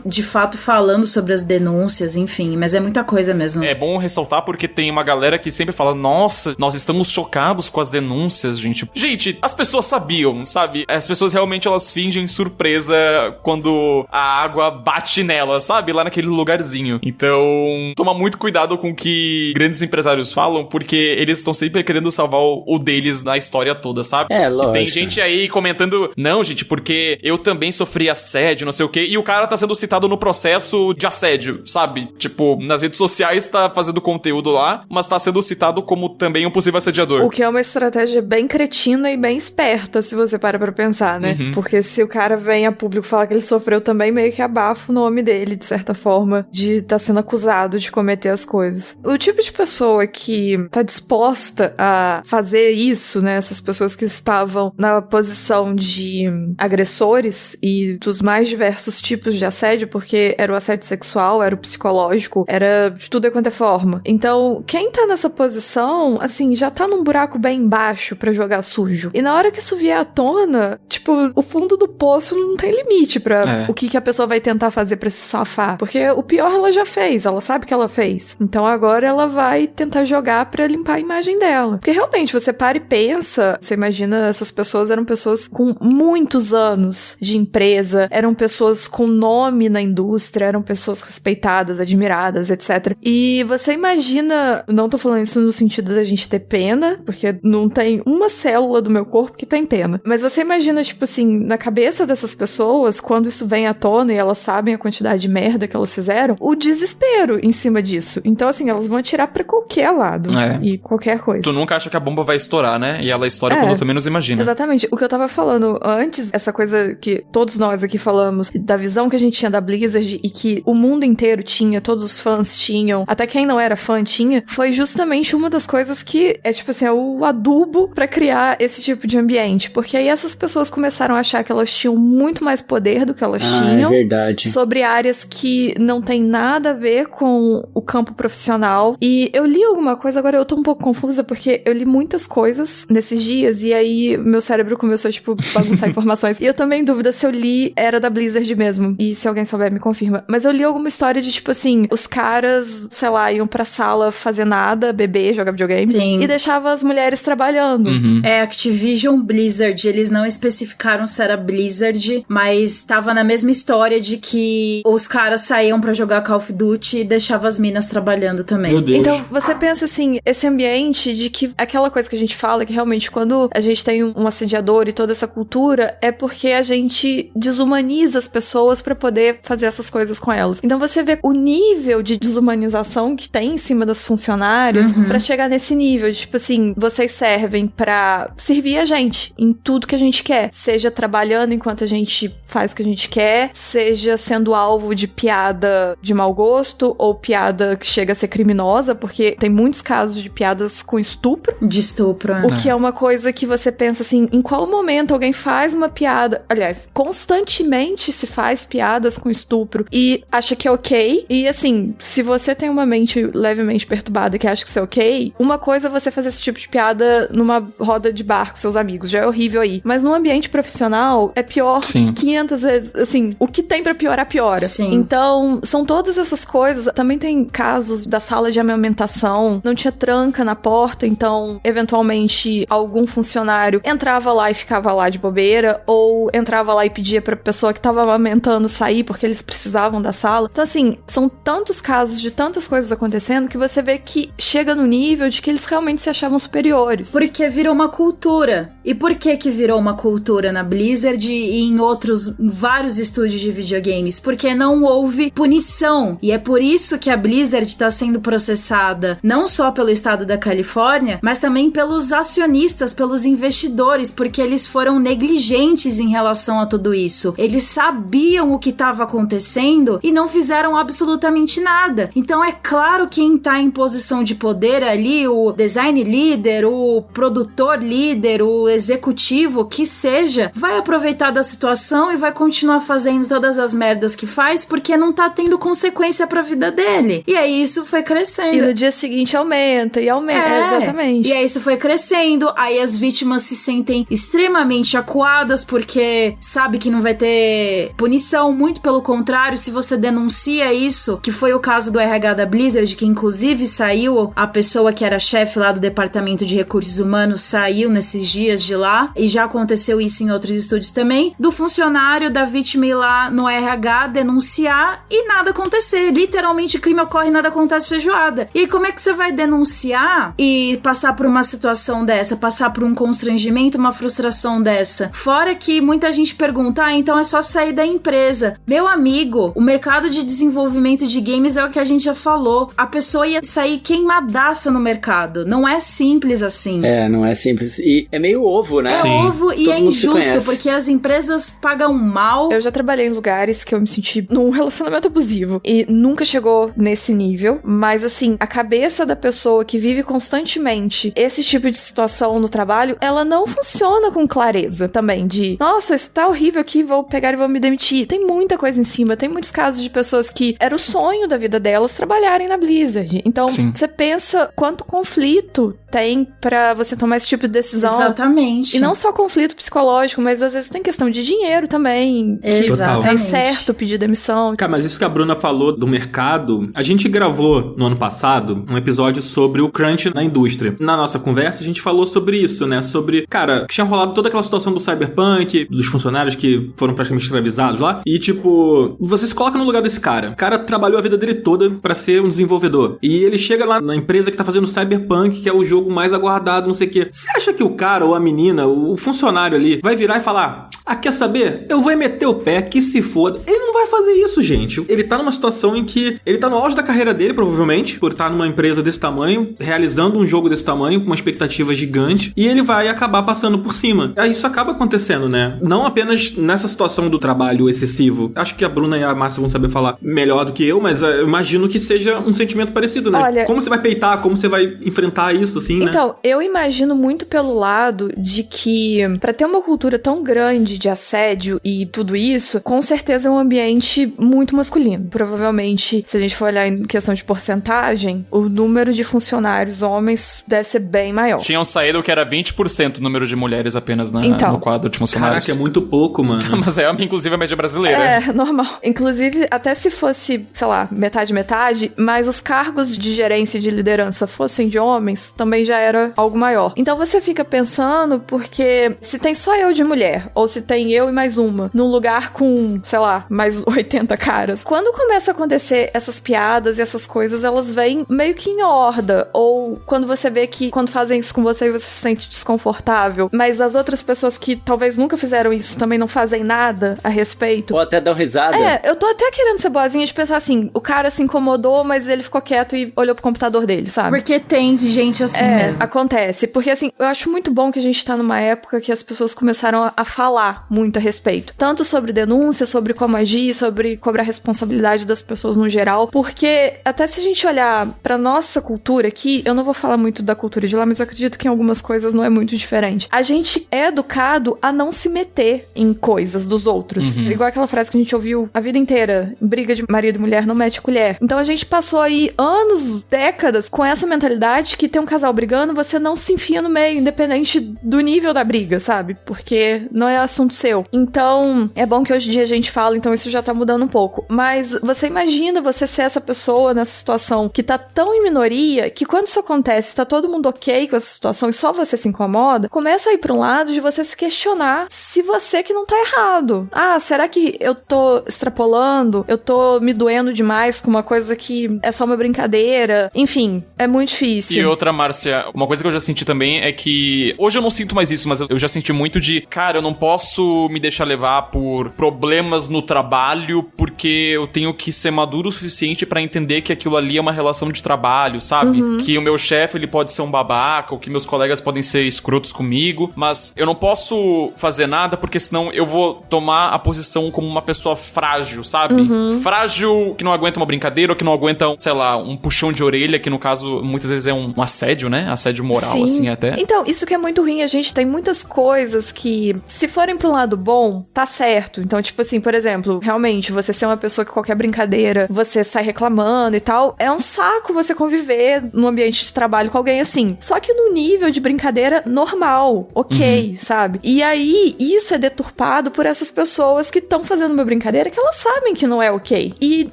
de fato, falando sobre as denúncias, enfim. Mas é muita coisa mesmo. É bom ressaltar porque tem uma galera que sempre fala, nossa, nós estamos chocados com as denúncias, gente. Gente, as pessoas sabiam, sabe? As pessoas realmente, elas fingem surpresa quando a água bate nela, sabe? Lá naquele lugarzinho. Então, toma muito cuidado com o que grandes empresários falam, porque eles estão sempre querendo salvar o deles na história toda, sabe? É, lógico. E tem gente aí comentando, não, gente, porque eu também sofri assédio, não sei o quê, e o cara tá sendo citado no processo de assédio, sabe? Tipo, nas redes sociais tá fazendo conteúdo lá, mas tá sendo citado como também um possível assediador. O que é uma estratégia bem cretina e bem esperta, se você para pra pensar, né? Porque se o cara vem a público falar que ele sofreu também, meio que abafa o nome dele, de certa forma, de estar sendo acusado de cometer as coisas. O tipo de pessoa que tá disposta a fazer isso, né? Essas pessoas que estavam na posição de agressores e dos mais diversos tipos de assédio, porque era o assédio sexual, era o psicológico, era de tudo quanto é forma. Então, quem tá nessa posição, assim, já tá num buraco bem baixo pra jogar sujo. E na hora que isso vier à tona, tipo, o fundo do poço não tem limite pra o que a pessoa vai tentar fazer pra se safar. Porque o pior ela já fez, ela sabe que ela fez. Então agora ela vai tentar jogar pra limpar a imagem dela. Porque realmente, você para e pensa, você imagina, essas pessoas eram pessoas com muitos anos de empresa, eram pessoas com nome na indústria, eram pessoas respeitadas, admiradas, etc. E você imagina, não tô falando isso no sentido da gente ter pena, porque não tem uma célula do meu corpo que tem pena. Mas você imagina, tipo assim, na cabeça dessas pessoas, quando isso vem à tona e elas sabem a quantidade de merda que elas fizeram, o desespero em cima disso. Então, assim, elas vão atirar pra qualquer lado. E qualquer coisa. Tu nunca acha que a bomba vai estourar, né? E ela estoura quando tu menos imagina. Exatamente. O que eu tava falando antes, essa coisa que todos nós aqui falamos, da visão que a gente tinha da Blizzard e que o mundo inteiro tinha, todos os fãs tinham, até quem não era fã tinha, foi justamente uma das coisas que é, tipo assim, é o adubo pra criar esse tipo de ambiente. Porque aí essas pessoas começaram a achar que elas tinham muito mais poder do que elas tinham. É verdade. Sobre áreas que não tem nada a ver com o campo profissional. E eu li alguma coisa, agora eu tô um pouco confusa, porque eu li muitas coisas nesses dias, e aí meu cérebro começou, tipo, bagunçar informações. E eu também em dúvida se eu li era da Blizzard mesmo. E se alguém souber, me confirma. Mas eu li alguma história de, tipo assim, os caras, sei lá, iam pra sala fazer nada, beber, jogar videogame. Sim. E deixava as mulheres trabalhando. É Activision Blizzard. Eles não especificaram se era Blizzard, mas tava na mesma história de que os caras saíam pra jogar Call of Duty e deixavam as minas trabalhando também. Meu Deus. Então, você pensa assim, esse ambiente de que aquela coisa que a gente fala, que realmente quando a gente tem um assediador e toda essa cultura, é porque a gente desumaniza as pessoas pra poder fazer essas coisas com elas. Então você vê o nível de desumanização que tem em cima das funcionárias pra chegar nesse nível de, tipo assim, vocês servem pra servir a gente em tudo que a gente gente quer. Seja trabalhando enquanto a gente faz o que a gente quer, seja sendo alvo de piada de mau gosto ou piada que chega a ser criminosa, porque tem muitos casos de piadas com estupro. De estupro, O que é uma coisa que você pensa assim, em qual momento alguém faz uma piada, aliás, constantemente se faz piadas com estupro e acha que é ok, e assim, se você tem uma mente levemente perturbada que acha que isso é ok, uma coisa é você fazer esse tipo de piada numa roda de bar com seus amigos, já é horrível aí, mas no ambiente profissional é pior 500 vezes, assim, o que tem pra piorar, piora. Sim. Então, são todas essas coisas, também tem casos da sala de amamentação, não tinha tranca na porta, então, eventualmente, algum funcionário entrava lá e ficava lá de bobeira, ou entrava lá e pedia pra pessoa que tava amamentando sair, porque eles precisavam da sala. Então, assim, são tantos casos de tantas coisas acontecendo que você vê que chega no nível de que eles realmente se achavam superiores. Porque virou uma cultura. E por que virou uma cultura na Blizzard e em outros vários estúdios de videogames? Porque não houve punição. E é por isso que a Blizzard está sendo processada não só pelo estado da Califórnia, mas também pelos acionistas, pelos investidores, porque eles foram negligentes em relação a tudo isso. Eles sabiam o que estava acontecendo e não fizeram absolutamente nada. Então é claro que quem tá em posição de poder ali, o design líder, o produtor líder, o executivo, que seja, vai aproveitar da situação e vai continuar fazendo todas as merdas que faz porque não tá tendo consequência pra vida dele. E aí isso foi crescendo. E no dia seguinte aumenta e aumenta. Exatamente. E aí isso foi crescendo, aí as vítimas se sentem extremamente acuadas porque sabe que não vai ter punição, muito pelo contrário, se você denuncia isso, que foi o caso do RH da Blizzard, que inclusive saiu, a pessoa que era chefe lá do departamento de recursos humanos saiu nesses dias de lá, e já aconteceu isso em outros estúdios também, do funcionário da vítima ir lá no RH denunciar e nada acontecer, literalmente crime ocorre e nada acontece, feijoada. E aí como é que você vai denunciar e passar por uma situação dessa, passar por um constrangimento, uma frustração dessa? Fora que muita gente pergunta, então é só sair da empresa. Meu amigo, o mercado de desenvolvimento de games é o que a gente já falou, a pessoa ia sair queimadaça no mercado. Não é simples assim. Não é simples. E é meio ovo, né? É ovo e todo é mundo se injusto, conhece. porque as empresas pagam mal. Eu já trabalhei em lugares que eu me senti num relacionamento abusivo e nunca chegou nesse nível, mas assim, a cabeça da pessoa que vive constantemente esse tipo de situação no trabalho, ela não funciona com clareza também de, nossa, isso tá horrível aqui, vou pegar e vou me demitir. Tem muita coisa em cima, tem muitos casos de pessoas que era o sonho da vida delas trabalharem na Blizzard. Então, você pensa quanto conflito tem pra você tomar esse tipo de decisão. Exatamente. E não só conflito psicológico, mas às vezes tem questão de dinheiro também. Exatamente. Que é certo pedir demissão. Cara, mas isso que a Bruna falou do mercado, a gente gravou no ano passado um episódio sobre o crunch na indústria. Na nossa conversa, a gente falou sobre isso, né? Sobre, cara, tinha rolado toda aquela situação do cyberpunk, dos funcionários que foram praticamente escravizados lá. E, tipo, você se coloca no lugar desse cara. O cara trabalhou a vida dele toda pra ser um desenvolvedor. E ele chega lá na empresa que tá fazendo cyberpunk, que é o jogo mais aguardado, não sei o quê. Você acha que o cara ou a menina, o funcionário ali, vai virar e falar... quer saber? Eu vou meter o pé, que se foda. Ele não vai fazer isso, gente. Ele tá numa situação em que ele tá no auge da carreira dele, provavelmente, por estar numa empresa desse tamanho, realizando um jogo desse tamanho, com uma expectativa gigante, e ele vai acabar passando por cima. Aí isso acaba acontecendo, né? Não apenas nessa situação do trabalho excessivo. Acho que a Bruna e a Márcia vão saber falar melhor do que eu, mas eu imagino que seja um sentimento parecido, né? Olha, como você vai peitar, como você vai enfrentar isso, assim, né? Então, eu imagino muito pelo lado de que, pra ter uma cultura tão grande de assédio e tudo isso, com certeza é um ambiente muito masculino. Provavelmente, se a gente for olhar em questão de porcentagem, o número de funcionários homens deve ser bem maior. Tinham saído que era 20% o número de mulheres apenas no quadro de funcionários. Caraca, é muito pouco, mano. Mas é, inclusive, a média brasileira. É, normal. Inclusive, até se fosse, sei lá, metade, mas os cargos de gerência e de liderança fossem de homens, também já era algo maior. Então você fica pensando, porque se tem só eu de mulher, ou se tem eu e mais uma, num lugar com, sei lá, mais 80 caras. Quando começa a acontecer essas piadas e essas coisas, elas vêm meio que em horda, ou quando você vê que quando fazem isso com você se sente desconfortável, mas as outras pessoas que talvez nunca fizeram isso também não fazem nada a respeito. Ou até dão risada. Eu tô até querendo ser boazinha de pensar assim, o cara se incomodou, mas ele ficou quieto e olhou pro computador dele, sabe? Porque tem gente assim mesmo. Acontece. Porque assim, eu acho muito bom que a gente tá numa época que as pessoas começaram a falar muito a respeito. Tanto sobre denúncia, sobre como agir, sobre cobrar responsabilidade das pessoas no geral. Porque até se a gente olhar pra nossa cultura aqui, eu não vou falar muito da cultura de lá, mas eu acredito que em algumas coisas não é muito diferente. A gente é educado a não se meter em coisas dos outros. Igual aquela frase que a gente ouviu a vida inteira. Briga de marido e mulher não mete colher. Então a gente passou aí anos, décadas, com essa mentalidade que tem um casal brigando, você não se enfia no meio, independente do nível da briga, sabe? Porque não é assunto seu. Então, é bom que hoje em dia a gente fala, então isso já tá mudando um pouco. Mas você imagina você ser essa pessoa nessa situação que tá tão em minoria, que quando isso acontece, tá todo mundo ok com essa situação e só você se incomoda, começa a ir pra um lado de você se questionar se você que não tá errado. Ah, será que eu tô extrapolando? Eu tô me doendo demais com uma coisa que é só uma brincadeira? Enfim, é muito difícil. E outra, Márcia, uma coisa que eu já senti também é que... Hoje eu não sinto mais isso, mas eu já senti muito de... Cara, eu não posso me deixar levar por problemas no trabalho porque eu tenho que ser maduro o suficiente pra entender que aquilo ali é uma relação de trabalho, sabe? Que o meu chefe, ele pode ser um babaca, ou que meus colegas podem ser escrotos comigo, mas eu não posso fazer nada porque senão eu vou tomar a posição como uma pessoa frágil, sabe? Frágil que não aguenta uma brincadeira, ou que não aguenta, sei lá, um puxão de orelha, que no caso, muitas vezes é um assédio, né? Assédio moral, Sim. assim, até. Então, isso que é muito ruim, a gente tem muitas coisas que, se forem pro lado bom, tá certo. Então, tipo assim, por exemplo, realmente, você ser uma pessoa que qualquer brincadeira, você sai reclamando e tal, é um saco você conviver num ambiente de trabalho com alguém assim. Só que no nível de brincadeira normal, ok, sabe? E aí, isso é deturpado por essas pessoas que estão fazendo uma brincadeira que elas sabem que não é ok. E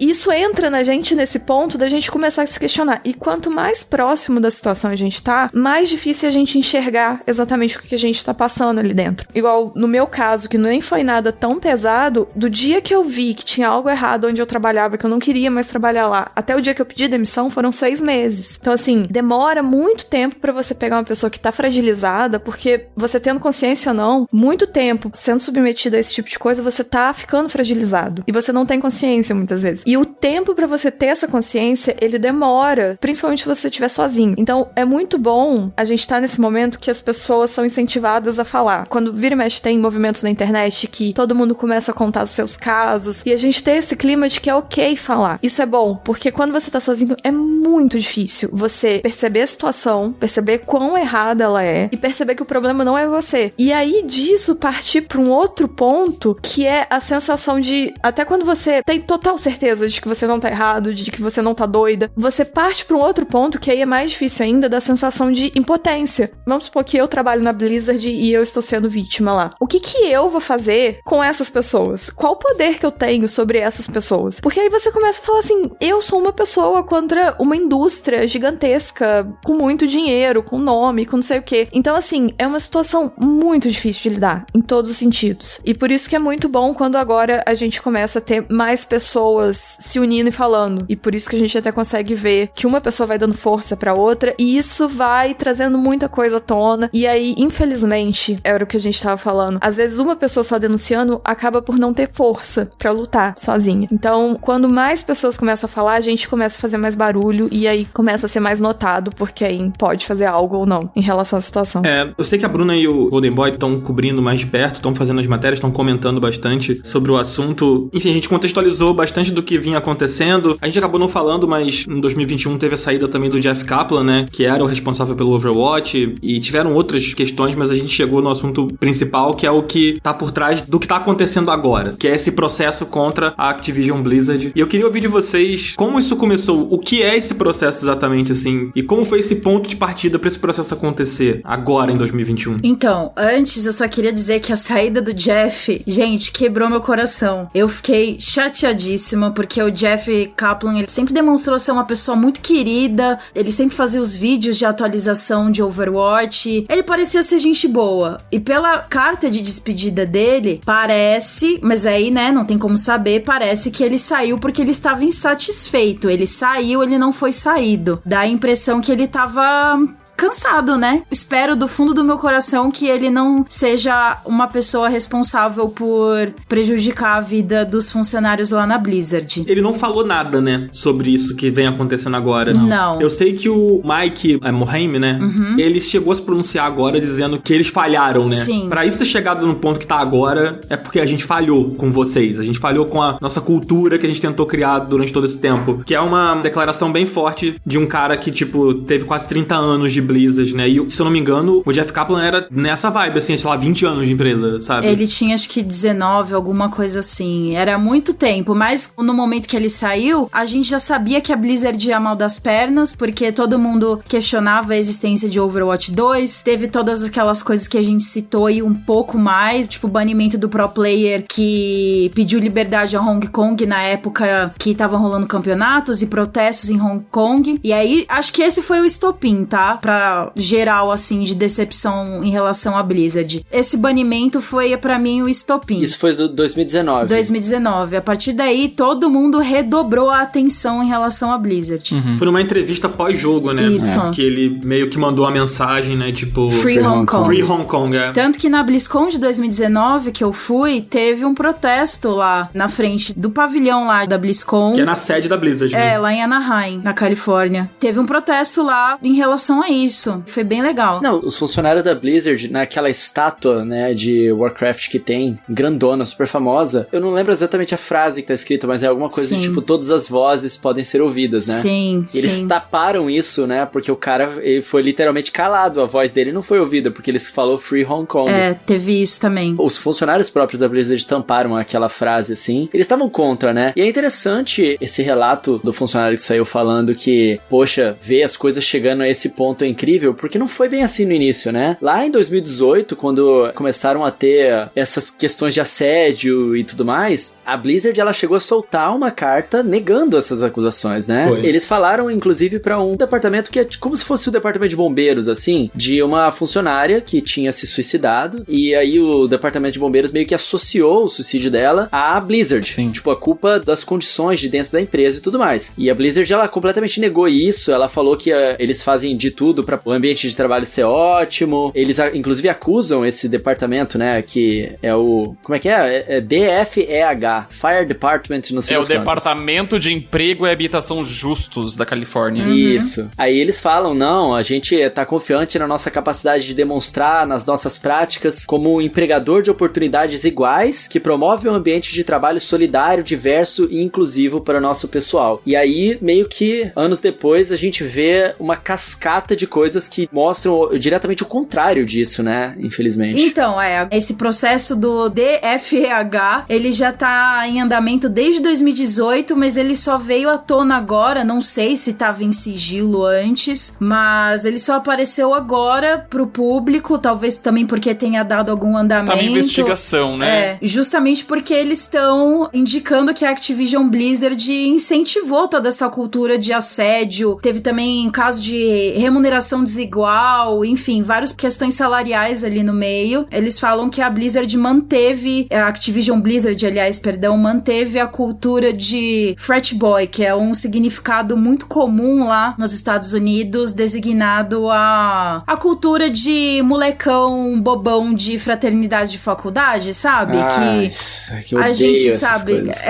isso entra na gente nesse ponto da gente começar a se questionar. E quanto mais próximo da situação a gente tá, mais difícil é a gente enxergar exatamente o que a gente tá passando ali dentro. Igual no meu caso, que nem foi nada tão pesado, do dia que eu vi que tinha algo errado onde eu trabalhava, que eu não queria mais trabalhar lá, até o dia que eu pedi demissão, foram 6 meses. Então, assim, demora muito tempo pra você pegar uma pessoa que tá fragilizada, porque você tendo consciência ou não, muito tempo sendo submetida a esse tipo de coisa, você tá ficando fragilizado. E você não tem consciência muitas vezes. E o tempo pra você ter essa consciência, ele demora, principalmente se você estiver sozinho. Então, é muito bom a gente tá nesse momento que as pessoas são incentivadas a falar. Quando vira e mexe tem movimentos na internet que todo mundo começa a contar os seus casos, e a gente tem esse clima de que é ok falar. Isso é bom, porque quando você tá sozinho, é muito difícil você perceber a situação, perceber quão errada ela é, e perceber que o problema não é você. E aí, disso, partir pra um outro ponto, que é a sensação de, até quando você tem total certeza de que você não tá errado, de que você não tá doida, você parte pra um outro ponto, que aí é mais difícil ainda, da sensação de impotência. Vamos supor que eu trabalho na Blizzard e eu estou sendo vítima lá. O que eu vou fazer com essas pessoas? Qual o poder que eu tenho sobre essas pessoas? Porque aí você começa a falar assim, eu sou uma pessoa contra uma indústria gigantesca, com muito dinheiro, com nome, com não sei o quê. Então, assim, é uma situação muito difícil de lidar, em todos os sentidos. E por isso que é muito bom quando agora a gente começa a ter mais pessoas se unindo e falando. E por isso que a gente até consegue ver que uma pessoa vai dando força pra outra, e isso vai trazendo muita coisa à tona. E aí, infelizmente, era o que a gente tava falando, às vezes uma pessoa só denunciando acaba por não ter força pra lutar sozinha. Então, quando mais pessoas começam a falar, a gente começa a fazer mais barulho, e aí começa a ser mais notado por quem pode fazer algo ou não em relação à situação. Eu sei que a Bruna e o Golden Boy estão cobrindo mais de perto, estão fazendo as matérias, estão comentando bastante sobre o assunto. Enfim, a gente contextualizou bastante do que vinha acontecendo. A gente acabou não falando, mas em 2021 teve a saída também do Jeff Kaplan, né, que era o responsável pelo Overwatch, e tiveram outras questões, mas a gente chegou no assunto principal, que é o que tá por trás do que tá acontecendo agora, que é esse processo contra a Activision Blizzard. E eu queria ouvir de vocês como isso começou, o que é esse processo exatamente, assim, e como foi esse ponto de partida pra esse processo acontecer agora, em 2021. Então, antes eu só queria dizer que a saída do Jeff, gente, quebrou meu coração. Eu fiquei chateadíssima, porque o Jeff Kaplan, ele sempre demonstrou ser uma pessoa muito querida, ele sempre fazia os vídeos de atualização de Overwatch, ele parecia ser gente boa. E pela carta de despedida dele, parece, mas aí, né, não tem como saber, parece que ele saiu porque ele estava insatisfeito. Ele saiu, ele não foi saído. Dá a impressão que ele tava cansado, né? Espero do fundo do meu coração que ele não seja uma pessoa responsável por prejudicar a vida dos funcionários lá na Blizzard. Ele não falou nada, né, sobre isso que vem acontecendo agora. Não. Eu sei que o Mike Morhaime, né, ele chegou a se pronunciar agora dizendo que eles falharam, né? Sim. Pra isso ter chegado no ponto que tá agora, é porque a gente falhou com vocês. A gente falhou com a nossa cultura que a gente tentou criar durante todo esse tempo. Que é uma declaração bem forte de um cara que, tipo, teve quase 30 anos de Blizzard, né? E, se eu não me engano, o Jeff Kaplan era nessa vibe, assim, sei lá, 20 anos de empresa, sabe? Ele tinha, acho que 19, alguma coisa assim. Era muito tempo, mas no momento que ele saiu, a gente já sabia que a Blizzard ia mal das pernas, porque todo mundo questionava a existência de Overwatch 2. Teve todas aquelas coisas que a gente citou e um pouco mais, tipo o banimento do pro player que pediu liberdade a Hong Kong na época que estavam rolando campeonatos e protestos em Hong Kong. E aí, acho que esse foi o estopim, tá? Pra geral, assim, de decepção em relação à Blizzard. Esse banimento foi, pra mim, o estopim. Isso foi do 2019. 2019. A partir daí, todo mundo redobrou a atenção em relação à Blizzard. Foi numa entrevista pós-jogo, né? Isso. Que ele meio que mandou uma mensagem, né? Tipo... Free Hong Kong. Free Hong Kong, é. Tanto que na BlizzCon de 2019, que eu fui, teve um protesto lá na frente do pavilhão lá da BlizzCon. Que é na sede da Blizzard, né? Lá em Anaheim, na Califórnia. Teve um protesto lá em relação a isso. Foi bem legal. Não, os funcionários da Blizzard, naquela estátua, né, de Warcraft que tem, grandona, super famosa, eu não lembro exatamente a frase que tá escrita, mas é alguma coisa de tipo, todas as vozes podem ser ouvidas, né? Sim, Eles taparam isso, né, porque o cara, ele foi literalmente calado, a voz dele não foi ouvida, porque ele falou Free Hong Kong. Teve isso também. Os funcionários próprios da Blizzard tamparam aquela frase, assim. Eles estavam contra, né? E é interessante esse relato do funcionário que saiu falando que, poxa, ver as coisas chegando a esse ponto é incrível, porque não foi bem assim no início, né? Lá em 2018, quando começaram a ter essas questões de assédio e tudo mais, a Blizzard, ela chegou a soltar uma carta negando essas acusações, né? Foi. Eles falaram, inclusive, pra um departamento que é como se fosse o departamento de bombeiros, assim, de uma funcionária que tinha se suicidado, e aí o departamento de bombeiros meio que associou o suicídio dela à Blizzard. Sim. Tipo, a culpa das condições de dentro da empresa e tudo mais. E a Blizzard, ela completamente negou isso, ela falou que eles fazem de tudo pra o ambiente de trabalho ser ótimo. Eles, inclusive, acusam esse departamento, né, que é o... Como é que é? É DFEH, Fire Department, não sei É o das quantas. Departamento de Emprego e Habitação Justos da Califórnia. Isso. Aí eles falam, não, a gente tá confiante na nossa capacidade de demonstrar nas nossas práticas como um empregador de oportunidades iguais que promove um ambiente de trabalho solidário, diverso e inclusivo para o nosso pessoal. E aí, meio que, anos depois, a gente vê uma cascata de coisas que mostram diretamente o contrário disso, né? Infelizmente. Então, esse processo do DFEH, ele já tá em andamento desde 2018, mas ele só veio à tona agora, não sei se tava em sigilo antes, mas ele só apareceu agora pro público, talvez também porque tenha dado algum andamento. Tava em investigação, né? Justamente porque eles estão indicando que a Activision Blizzard incentivou toda essa cultura de assédio, teve também caso de remuneração desigual, enfim, várias questões salariais ali no meio. Eles falam que a Blizzard manteve, a Activision Blizzard, aliás, perdão, manteve a cultura de frat boy, que é um significado muito comum lá nos Estados Unidos, designado a cultura de molecão bobão de fraternidade de faculdade, sabe? Que a gente sabe, coisas,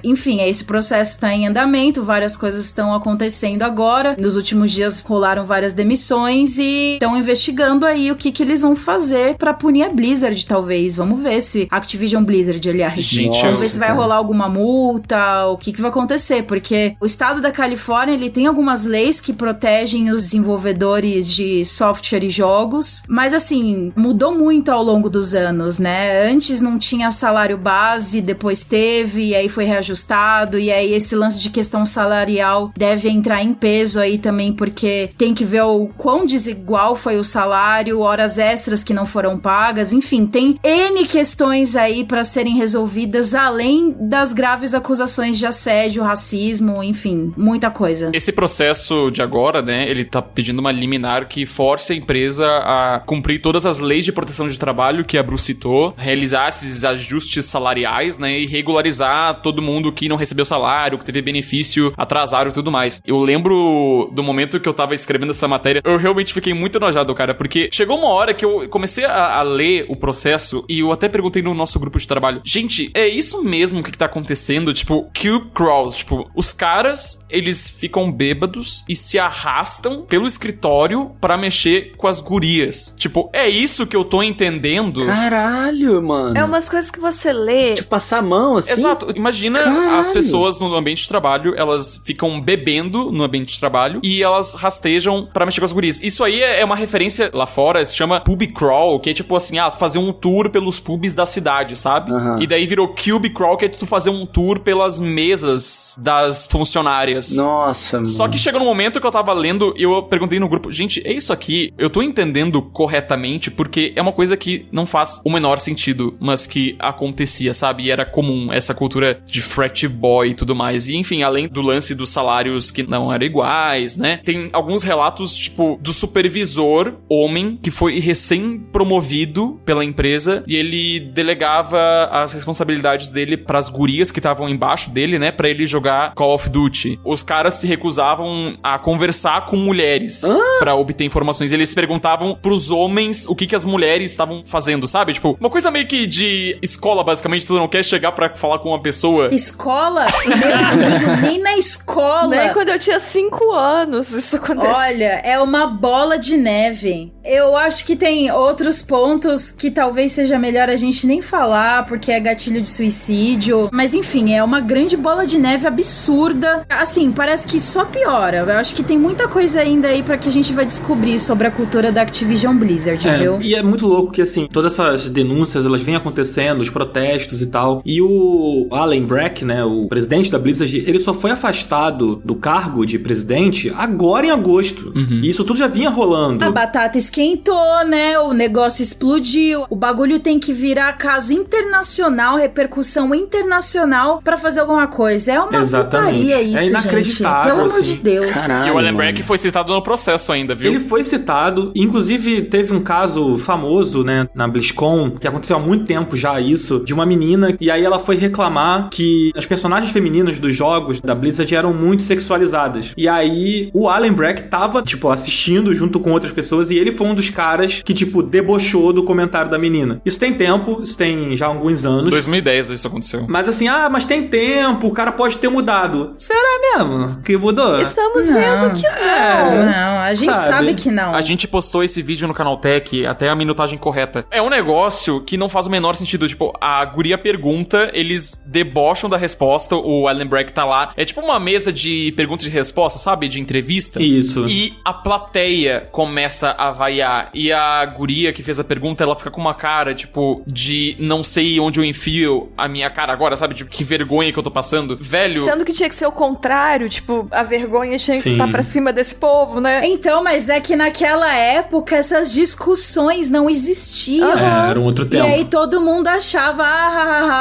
enfim, esse processo tá em andamento, várias coisas estão acontecendo agora. Nos últimos dias rolaram várias demissões e estão investigando aí o que eles vão fazer pra punir a Blizzard, talvez. Vamos ver se Activision Blizzard, aliás. Gente, vamos ver se vai rolar alguma multa, o que vai acontecer, porque o estado da Califórnia, ele tem algumas leis que protegem os desenvolvedores de software e jogos, mas assim, mudou muito ao longo dos anos, né? Antes não tinha salário base, depois teve, e aí foi reajustado, e aí esse lance de questão salarial deve entrar em peso aí também, porque tem que ver ou quão desigual foi o salário, horas extras que não foram pagas, enfim, tem N questões aí pra serem resolvidas, além das graves acusações de assédio, racismo, enfim, muita coisa. Esse processo de agora, né, ele tá pedindo uma liminar que force a empresa a cumprir todas as leis de proteção de trabalho que a Bru citou, realizar esses ajustes salariais, né, e regularizar todo mundo que não recebeu salário, que teve benefício atrasado e tudo mais. Eu lembro do momento que eu tava escrevendo essa matéria, eu realmente fiquei muito enojado, cara, porque chegou uma hora que eu comecei a ler o processo e eu até perguntei no nosso grupo de trabalho, gente, é isso mesmo que tá acontecendo? Tipo, cube crawls, tipo, os caras, eles ficam bêbados e se arrastam pelo escritório pra mexer com as gurias. Tipo, é isso que eu tô entendendo? Caralho, mano. É umas coisas que você lê. Tipo, passar a mão, assim? Exato. Imagina as pessoas no ambiente de trabalho, elas ficam bebendo no ambiente de trabalho e elas rastejam pra mexer com as gurias. Isso aí é uma referência lá fora, se chama pub crawl, que é tipo assim, fazer um tour pelos pubs da cidade, sabe? E daí virou cube crawl, que é tu fazer um tour pelas mesas das funcionárias. Nossa, mano. Só que chegou num momento que eu tava lendo e eu perguntei no grupo, gente, é isso aqui? Eu tô entendendo corretamente porque é uma coisa que não faz o menor sentido, mas que acontecia, sabe? E era comum essa cultura de frat boy e tudo mais. E enfim, além do lance dos salários que não eram iguais, né? Tem alguns relatos, tipo, do supervisor homem que foi recém-promovido pela empresa e ele delegava as responsabilidades dele pras gurias que estavam embaixo dele, né? Pra ele jogar Call of Duty. Os caras se recusavam a conversar com mulheres pra obter informações. Eles perguntavam pros homens o que as mulheres estavam fazendo, sabe? Tipo, uma coisa meio que de escola, basicamente. Tu não quer chegar pra falar com uma pessoa. Escola? Meu amigo, nem na escola. Nem quando eu tinha 5 anos isso aconteceu. Olha, é uma bola de neve. Eu acho que tem outros pontos que talvez seja melhor a gente nem falar, porque é gatilho de suicídio. Mas enfim, é uma grande bola de neve absurda. Assim, parece que só piora. Eu acho que tem muita coisa ainda aí pra que a gente vai descobrir sobre a cultura da Activision Blizzard, viu? E é muito louco que, assim, todas essas denúncias, elas vêm acontecendo, os protestos e tal. E o Alan Brack, né, o presidente da Blizzard, ele só foi afastado do cargo de presidente agora em agosto. E isso tudo já vinha rolando. A batata esquentou, né? O negócio explodiu. O bagulho tem que virar caso internacional, repercussão internacional pra fazer alguma coisa. É uma putaria isso, é inacreditável, gente. Pelo amor de Deus. Caralho, E o Alan Brack foi citado no processo ainda, viu? Ele foi citado, inclusive teve um caso famoso, né, na BlizzCon, que aconteceu há muito tempo já isso, de uma menina, e aí ela foi reclamar que as personagens femininas dos jogos da Blizzard eram muito sexualizadas. E aí o Alan Brack tava, tipo, assistindo junto com outras pessoas e ele foi um dos caras que, tipo, debochou do comentário da menina. Isso tem tempo, isso tem já alguns anos. 2010 isso aconteceu. Mas assim, mas tem tempo, o cara pode ter mudado. Será mesmo que mudou? Estamos vendo que não. Não, a gente sabe que não. A gente postou esse vídeo no Canaltech, até a minutagem correta. É um negócio que não faz o menor sentido. Tipo, a guria pergunta, eles debocham da resposta, o Alan Brack tá lá. É tipo uma mesa de perguntas e respostas, sabe? De entrevista. Isso. E a plateia começa a vaiar. E a guria que fez a pergunta, ela fica com uma cara, tipo, de não sei onde eu enfio a minha cara agora, sabe? Tipo, que vergonha que eu tô passando. Velho... Sendo que tinha que ser o contrário, tipo, a vergonha tinha que estar pra cima desse povo, né? Então, mas é que naquela época essas discussões não existiam. Era um outro tempo. E aí todo mundo achava,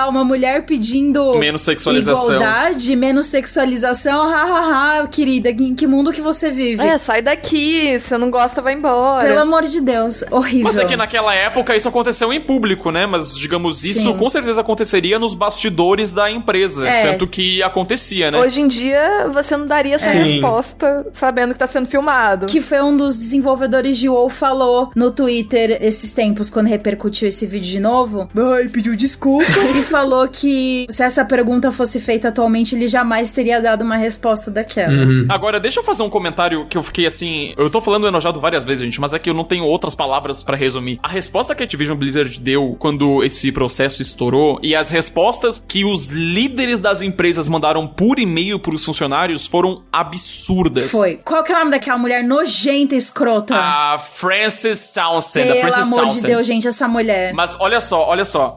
uma mulher pedindo menos sexualização. igualdade, menos sexualização, querida, em que mundo que você vive? Sai daqui, se não gosta, vai embora. Pelo amor de Deus, horrível. Mas é que naquela época isso aconteceu em público, né? Mas, digamos, isso com certeza aconteceria nos bastidores da empresa. Tanto que acontecia, né? Hoje em dia, você não daria essa resposta sabendo que tá sendo filmado. Que foi um dos desenvolvedores de WoW falou no Twitter esses tempos, quando repercutiu esse vídeo de novo. Pediu desculpa. E falou que se essa pergunta fosse feita atualmente, ele jamais teria dado uma resposta daquela. Agora, deixa eu fazer um comentário que eu fiquei assim... Eu tô falando enojado várias vezes, gente, mas é que eu não tenho outras palavras pra resumir. A resposta que a Activision Blizzard deu quando esse processo estourou e as respostas que os líderes das empresas mandaram por e-mail pros funcionários foram absurdas. Foi. Qual que é o nome daquela mulher nojenta, escrota? A Frances Townsend. Pelo amor de Deus, gente, essa mulher. Mas olha só.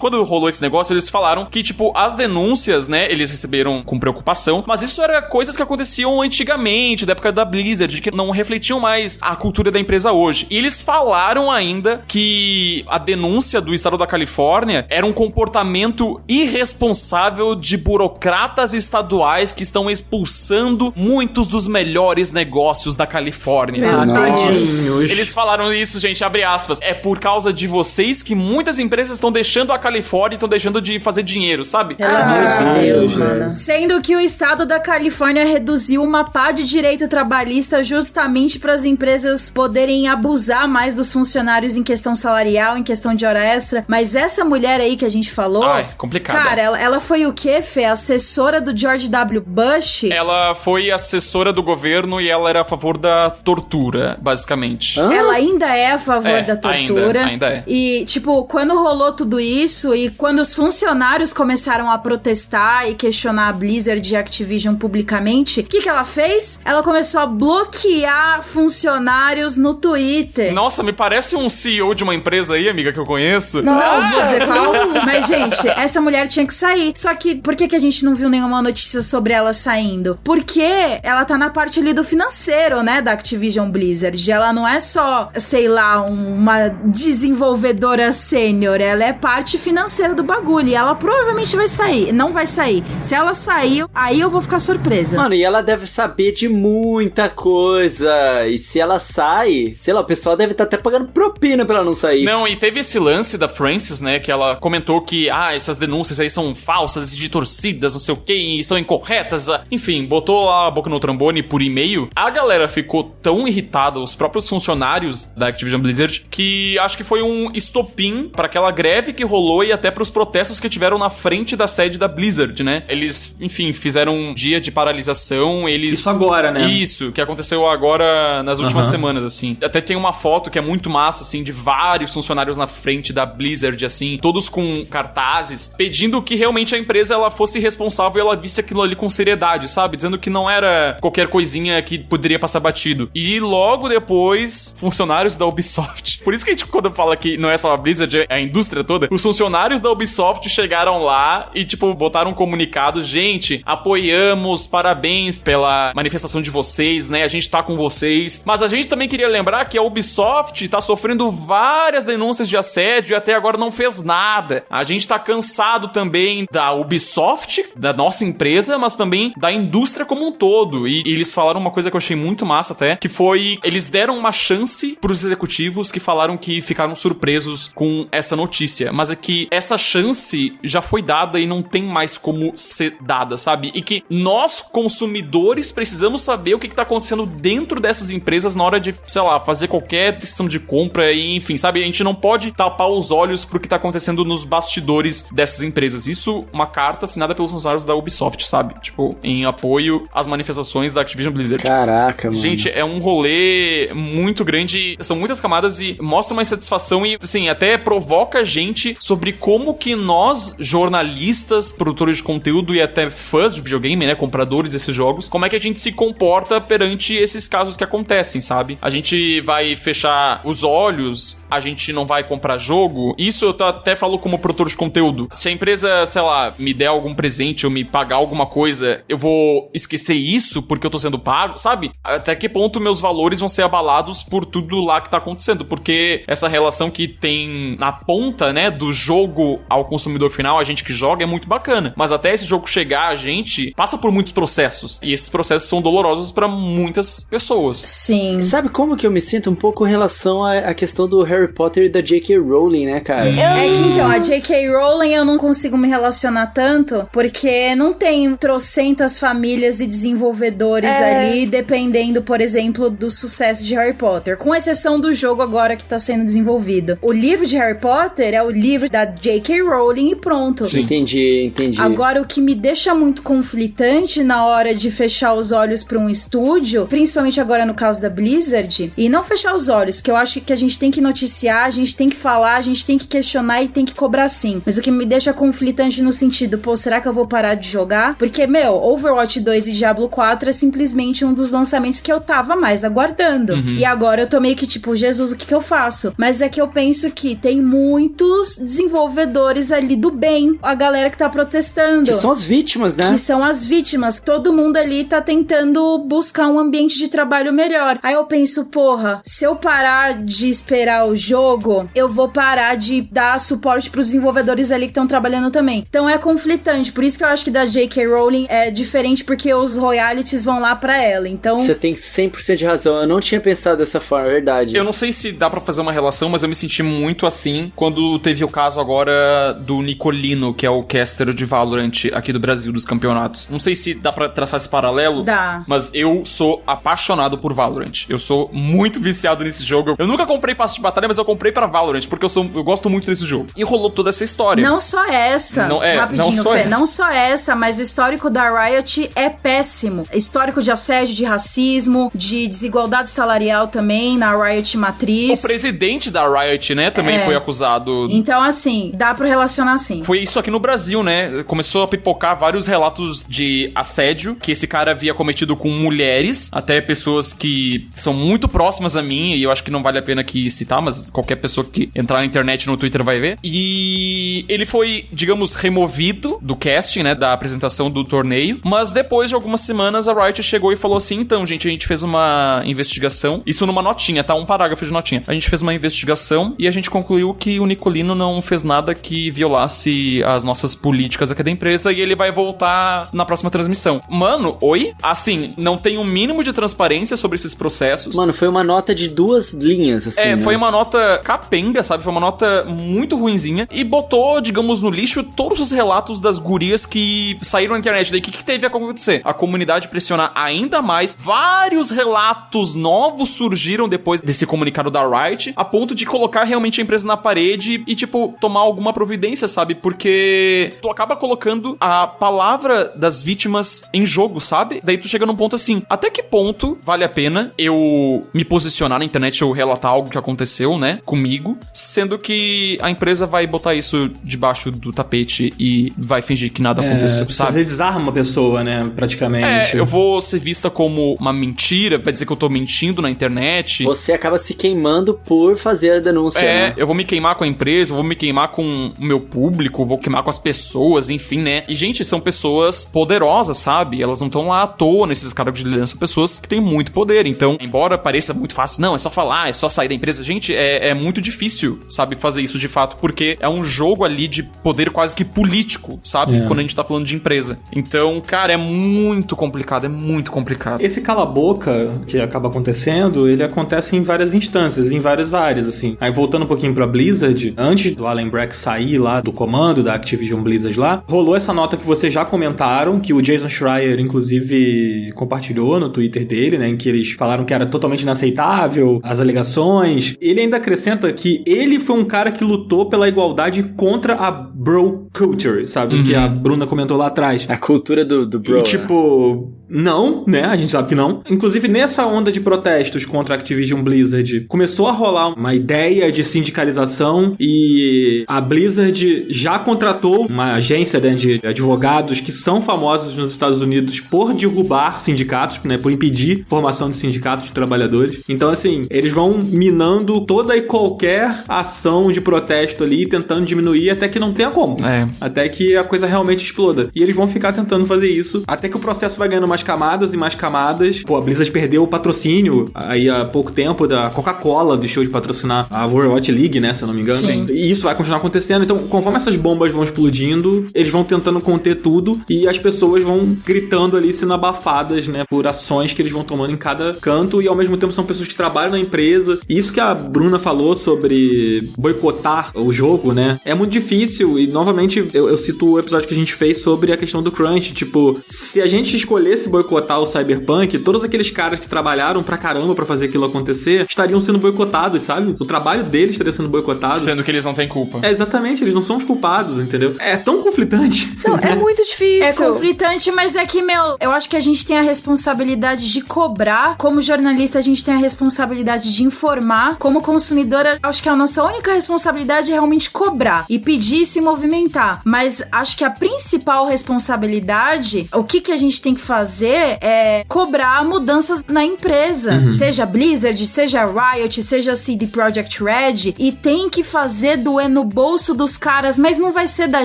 Quando rolou esse negócio, eles falaram que, tipo, as denúncias, né, eles receberam com preocupação, mas isso era coisas que aconteciam antigamente, da época da Blizzard, que não refletia refletiam mais a cultura da empresa hoje. E eles falaram ainda que a denúncia do estado da Califórnia era um comportamento irresponsável de burocratas estaduais que estão expulsando muitos dos melhores negócios da Califórnia. Tadinhos. Eles falaram isso, gente, abre aspas. É por causa de vocês que muitas empresas estão deixando a Califórnia e estão deixando de fazer dinheiro, sabe? Pelo amor de Deus, mano. Sendo que o estado da Califórnia reduziu uma pá de direito trabalhista justamente para as empresas poderem abusar mais dos funcionários em questão salarial, em questão de hora extra. Mas essa mulher aí que a gente falou... Ai, complicado. Cara, ela foi o quê, Fê? Assessora do George W. Bush? Ela foi assessora do governo e ela era a favor da tortura, basicamente. Ela ainda é a favor da tortura. Ainda é. E, tipo, quando rolou tudo isso e quando os funcionários começaram a protestar e questionar a Blizzard e a Activision publicamente, o que ela fez? Ela começou a bloquear funcionários no Twitter. Nossa, me parece um CEO de uma empresa aí, amiga, que eu conheço. Não vou dizer qual. Mas, gente, essa mulher tinha que sair. Só que, por que a gente não viu nenhuma notícia sobre ela saindo? Porque ela tá na parte ali do financeiro, né, da Activision Blizzard. Ela não é só, sei lá, uma desenvolvedora sênior. Ela é parte financeira do bagulho. E ela provavelmente vai sair. Não vai sair. Se ela sair, aí eu vou ficar surpresa. Mano, e ela deve saber de muita coisa. E se ela sai, sei lá, o pessoal deve estar até pagando propina pra ela não sair. Não, e teve esse lance da Frances, né, que ela comentou que, essas denúncias aí são falsas, de torcidas, não sei o que, e são incorretas. Enfim, botou lá a boca no trombone por e-mail. A galera ficou tão irritada, os próprios funcionários da Activision Blizzard, que acho que foi um estopim pra aquela greve que rolou e até pros protestos que tiveram na frente da sede da Blizzard, né? Eles, enfim, fizeram um dia de paralisação, Isso agora, né? Isso, que aconteceu agora nas últimas semanas, assim. Até tem uma foto que é muito massa, assim, de vários funcionários na frente da Blizzard, assim, todos com cartazes, pedindo que realmente a empresa ela fosse responsável e ela visse aquilo ali com seriedade, sabe? Dizendo que não era qualquer coisinha que poderia passar batido. E logo depois, funcionários da Ubisoft. Por isso que a gente, quando fala que não é só a Blizzard, é a indústria toda, os funcionários da Ubisoft chegaram lá e, tipo, botaram um comunicado: gente, apoiamos, parabéns pela manifestação de vocês, né? A gente tá com vocês. Mas a gente também queria lembrar que a Ubisoft tá sofrendo várias denúncias de assédio e até agora não fez nada. A gente tá cansado também da Ubisoft, da nossa empresa, mas também da indústria como um todo. E eles falaram uma coisa que eu achei muito massa até, que foi, eles deram uma chance pros executivos que falaram que ficaram surpresos com essa notícia, mas é que essa chance já foi dada e não tem mais como ser dada, sabe? E que nós, consumidores, precisamos saber o que tá acontecendo dentro dessas empresas na hora de, sei lá, fazer qualquer decisão de compra e, enfim, sabe? A gente não pode tapar os olhos pro que tá acontecendo nos bastidores dessas empresas. Isso, uma carta assinada pelos funcionários da Ubisoft, sabe? Tipo, em apoio às manifestações da Activision Blizzard. Caraca, mano. Gente, é um rolê muito grande, são muitas camadas e mostra uma insatisfação e, assim, até provoca a gente sobre como que nós, jornalistas, produtores de conteúdo e até fãs de videogame, né, compradores desses jogos, como é que a gente se comporta perante esses casos que acontecem, sabe? A gente vai fechar os olhos, a gente não vai comprar jogo. Isso eu até falo como produtor de conteúdo. Se a empresa, sei lá, me der algum presente ou me pagar alguma coisa, eu vou esquecer isso porque eu tô sendo pago, sabe? Até que ponto meus valores vão ser abalados por tudo lá que tá acontecendo? Porque essa relação que tem na ponta, né, do jogo ao consumidor final, a gente que joga, é muito bacana. Mas até esse jogo chegar, a gente passa por muitos processos. E esses processos são dolorosos pra muitas pessoas. Sim. Sabe como que eu me sinto um pouco em relação à questão do Harry Potter e da J.K. Rowling, né, cara? É que, então, a J.K. Rowling eu não consigo me relacionar tanto, porque não tem trocentas famílias e desenvolvedores ali, dependendo, por exemplo, do sucesso de Harry Potter. Com exceção do jogo agora que tá sendo desenvolvido. O livro de Harry Potter é o livro da J.K. Rowling e pronto. Sim. Entendi. Agora, o que me deixa muito conflitante na hora de fechar os olhos pra um estúdio, principalmente agora no caso da Blizzard, e não fechar os olhos, porque eu acho que a gente tem que noticiar noticiar, a gente tem que falar, a gente tem que questionar e tem que cobrar sim. Mas o que me deixa conflitante no sentido, pô, será que eu vou parar de jogar? Porque, meu, Overwatch 2 e Diablo 4 é simplesmente um dos lançamentos que eu tava mais aguardando. E agora eu tô meio que tipo, Jesus, o que eu faço? Mas é que eu penso que tem muitos desenvolvedores ali do bem, a galera que tá protestando. Que são as vítimas, né? Que são as vítimas. Todo mundo ali tá tentando buscar um ambiente de trabalho melhor. Aí eu penso, porra, se eu parar de esperar o jogo, eu vou parar de dar suporte pros desenvolvedores ali que estão trabalhando também. Então é conflitante. Por isso que eu acho que da J.K. Rowling é diferente, porque os royalties vão lá pra ela. Então... Você tem 100% de razão. Eu não tinha pensado dessa forma, é verdade. Eu não sei se dá pra fazer uma relação, mas eu me senti muito assim quando teve o caso agora do Nicolino, que é o caster de Valorant aqui do Brasil, dos campeonatos. Não sei se dá pra traçar esse paralelo. Dá. Mas eu sou apaixonado por Valorant. Eu sou muito viciado nesse jogo. Eu nunca comprei passe de batalha, mas eu comprei pra Valorant, porque eu gosto muito desse jogo. E rolou toda essa história. Não só essa. Rapidinho, Fê. Não só essa, mas o histórico da Riot é péssimo. Histórico de assédio, de racismo, de desigualdade salarial também na Riot Matriz. O presidente da Riot, né, também foi acusado. Então, assim, dá pra relacionar assim. Foi isso aqui no Brasil, né? Começou a pipocar vários relatos de assédio que esse cara havia cometido com mulheres, até pessoas que são muito próximas a mim, e eu acho que não vale a pena aqui citar, mas qualquer pessoa que entrar na internet, no Twitter vai ver. E ele foi, digamos, removido do casting, né, da apresentação do torneio, mas depois de algumas semanas a Riot chegou e falou assim, então, gente, a gente fez uma investigação, isso numa notinha, tá? Um parágrafo de notinha. A gente fez uma investigação e a gente concluiu que o Nicolino não fez nada que violasse as nossas políticas aqui da empresa e ele vai voltar na próxima transmissão. Mano, oi? Assim, não tem um mínimo de transparência sobre esses processos. Mano, foi uma nota de 2 linhas, assim, né? Foi uma nota capenga, sabe? Foi uma nota muito ruinzinha e botou, digamos, no lixo todos os relatos das gurias que saíram na internet. Daí, o que teve a acontecer? A comunidade pressionar ainda mais. Vários relatos novos surgiram depois desse comunicado da Riot, a ponto de colocar realmente a empresa na parede e, tipo, tomar alguma providência, sabe? Porque tu acaba colocando a palavra das vítimas em jogo, sabe? Daí tu chega num ponto assim, até que ponto vale a pena eu me posicionar na internet ou relatar algo que aconteceu, né, comigo, sendo que a empresa vai botar isso debaixo do tapete e vai fingir que nada aconteceu, sabe? Você desarma uma pessoa, né, praticamente. Eu vou ser vista como uma mentira, vai dizer que eu tô mentindo na internet. Você acaba se queimando por fazer a denúncia, né? Eu vou me queimar com a empresa, eu vou me queimar com o meu público, vou queimar com as pessoas, enfim, né? E, gente, são pessoas poderosas, sabe? Elas não estão lá à toa nesses cargos de liderança, são pessoas que têm muito poder. Então, embora pareça muito fácil, não, é só falar, é só sair da empresa. Gente, é muito difícil, sabe, fazer isso de fato, porque é um jogo ali de poder quase que político, sabe? Quando a gente tá falando de empresa. Então, cara, é muito complicado, é muito complicado. Esse cala-boca que acaba acontecendo, ele acontece em várias instâncias, em várias áreas, assim. Aí, voltando um pouquinho pra Blizzard, antes do Alan Brack sair lá do comando da Activision Blizzard lá, rolou essa nota que vocês já comentaram, que o Jason Schreier, inclusive, compartilhou no Twitter dele, né, em que eles falaram que era totalmente inaceitável as alegações. Ele ainda acrescenta que ele foi um cara que lutou pela igualdade contra a bro culture, sabe? Que a Bruna comentou lá atrás. A cultura do bro. E, tipo, não, né? A gente sabe que não. Inclusive, nessa onda de protestos contra a Activision Blizzard, começou a rolar uma ideia de sindicalização e a Blizzard já contratou uma agência, né, de advogados que são famosos nos Estados Unidos por derrubar sindicatos, né? Por impedir formação de sindicatos de trabalhadores. Então, assim, eles vão minando toda e qualquer ação de protesto ali, tentando diminuir até que não tenha como. Até que a coisa realmente exploda. E eles vão ficar tentando fazer isso, até que o processo vai ganhando mais camadas e mais camadas. Pô, a Blizzard perdeu o patrocínio aí há pouco tempo da Coca-Cola, deixou de patrocinar a Overwatch League, né, se eu não me engano. Sim. E isso vai continuar acontecendo. Então, conforme essas bombas vão explodindo, eles vão tentando conter tudo e as pessoas vão gritando ali, sendo abafadas, né, por ações que eles vão tomando em cada canto, e ao mesmo tempo são pessoas que trabalham na empresa. E isso que a Bruna falou sobre boicotar o jogo, né, é muito difícil. E novamente eu cito o episódio que a gente fez sobre a questão do crunch. Tipo, se a gente escolhesse resolvesse boicotar o Cyberpunk, todos aqueles caras que trabalharam pra caramba pra fazer aquilo acontecer estariam sendo boicotados, sabe? O trabalho deles estaria sendo boicotado. Sendo que eles não têm culpa. Exatamente, eles não são os culpados, entendeu? É tão conflitante. Não, é muito difícil. É conflitante, mas é que, eu acho que a gente tem a responsabilidade de cobrar. Como jornalista, a gente tem a responsabilidade de informar. Como consumidora, acho que a nossa única responsabilidade é realmente cobrar e pedir e se movimentar. Mas acho que a principal responsabilidade, o que a gente tem que fazer é cobrar mudanças na empresa. Seja Blizzard, seja Riot, seja CD Projekt Red. E tem que fazer doer no bolso dos caras, mas não vai ser da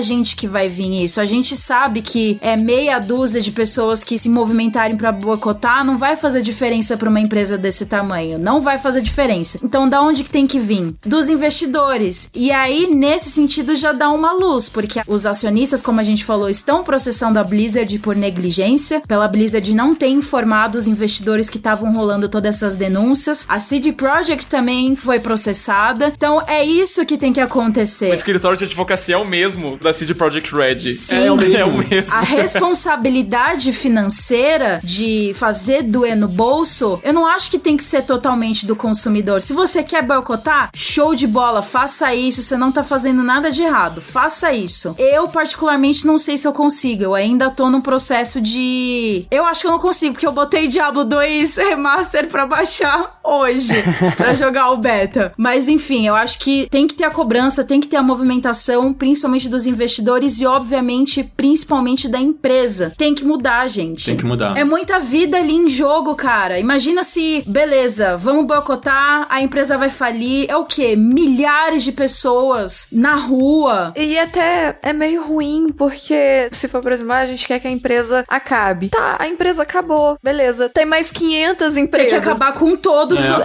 gente que vai vir isso. A gente sabe que é meia dúzia de pessoas que se movimentarem pra boicotar, não vai fazer diferença pra uma empresa desse tamanho. Não vai fazer diferença. Então, da onde que tem que vir? Dos investidores. E aí, nesse sentido, já dá uma luz, porque os acionistas, como a gente falou, estão processando a Blizzard por negligência, pela Blizzard não ter informado os investidores que estavam rolando todas essas denúncias. A CD Projekt também foi processada. Então, é isso que tem que acontecer. O escritório de advocacia é o mesmo da CD Projekt Red. Sim. É o mesmo. A responsabilidade financeira de fazer doer no bolso, eu não acho que tem que ser totalmente do consumidor. Se você quer boicotar, show de bola, faça isso. Você não tá fazendo nada de errado. Faça isso. Eu, particularmente, não sei se eu consigo. Eu ainda tô num processo de... Eu acho que eu não consigo, porque eu botei Diablo 2 Remaster pra baixar hoje, pra jogar o beta. Mas, enfim, eu acho que tem que ter a cobrança, tem que ter a movimentação, principalmente dos investidores e, obviamente, principalmente da empresa. Tem que mudar, gente. Tem que mudar. É muita vida ali em jogo, cara. Imagina se, beleza, vamos boicotar, a empresa vai falir. É o quê? Milhares de pessoas na rua. E até é meio ruim, porque se for, por exemplo, a gente quer que a empresa acabe. Tá, a empresa acabou, beleza. Tem mais 500 empresas. Tem que acabar com todos. Então,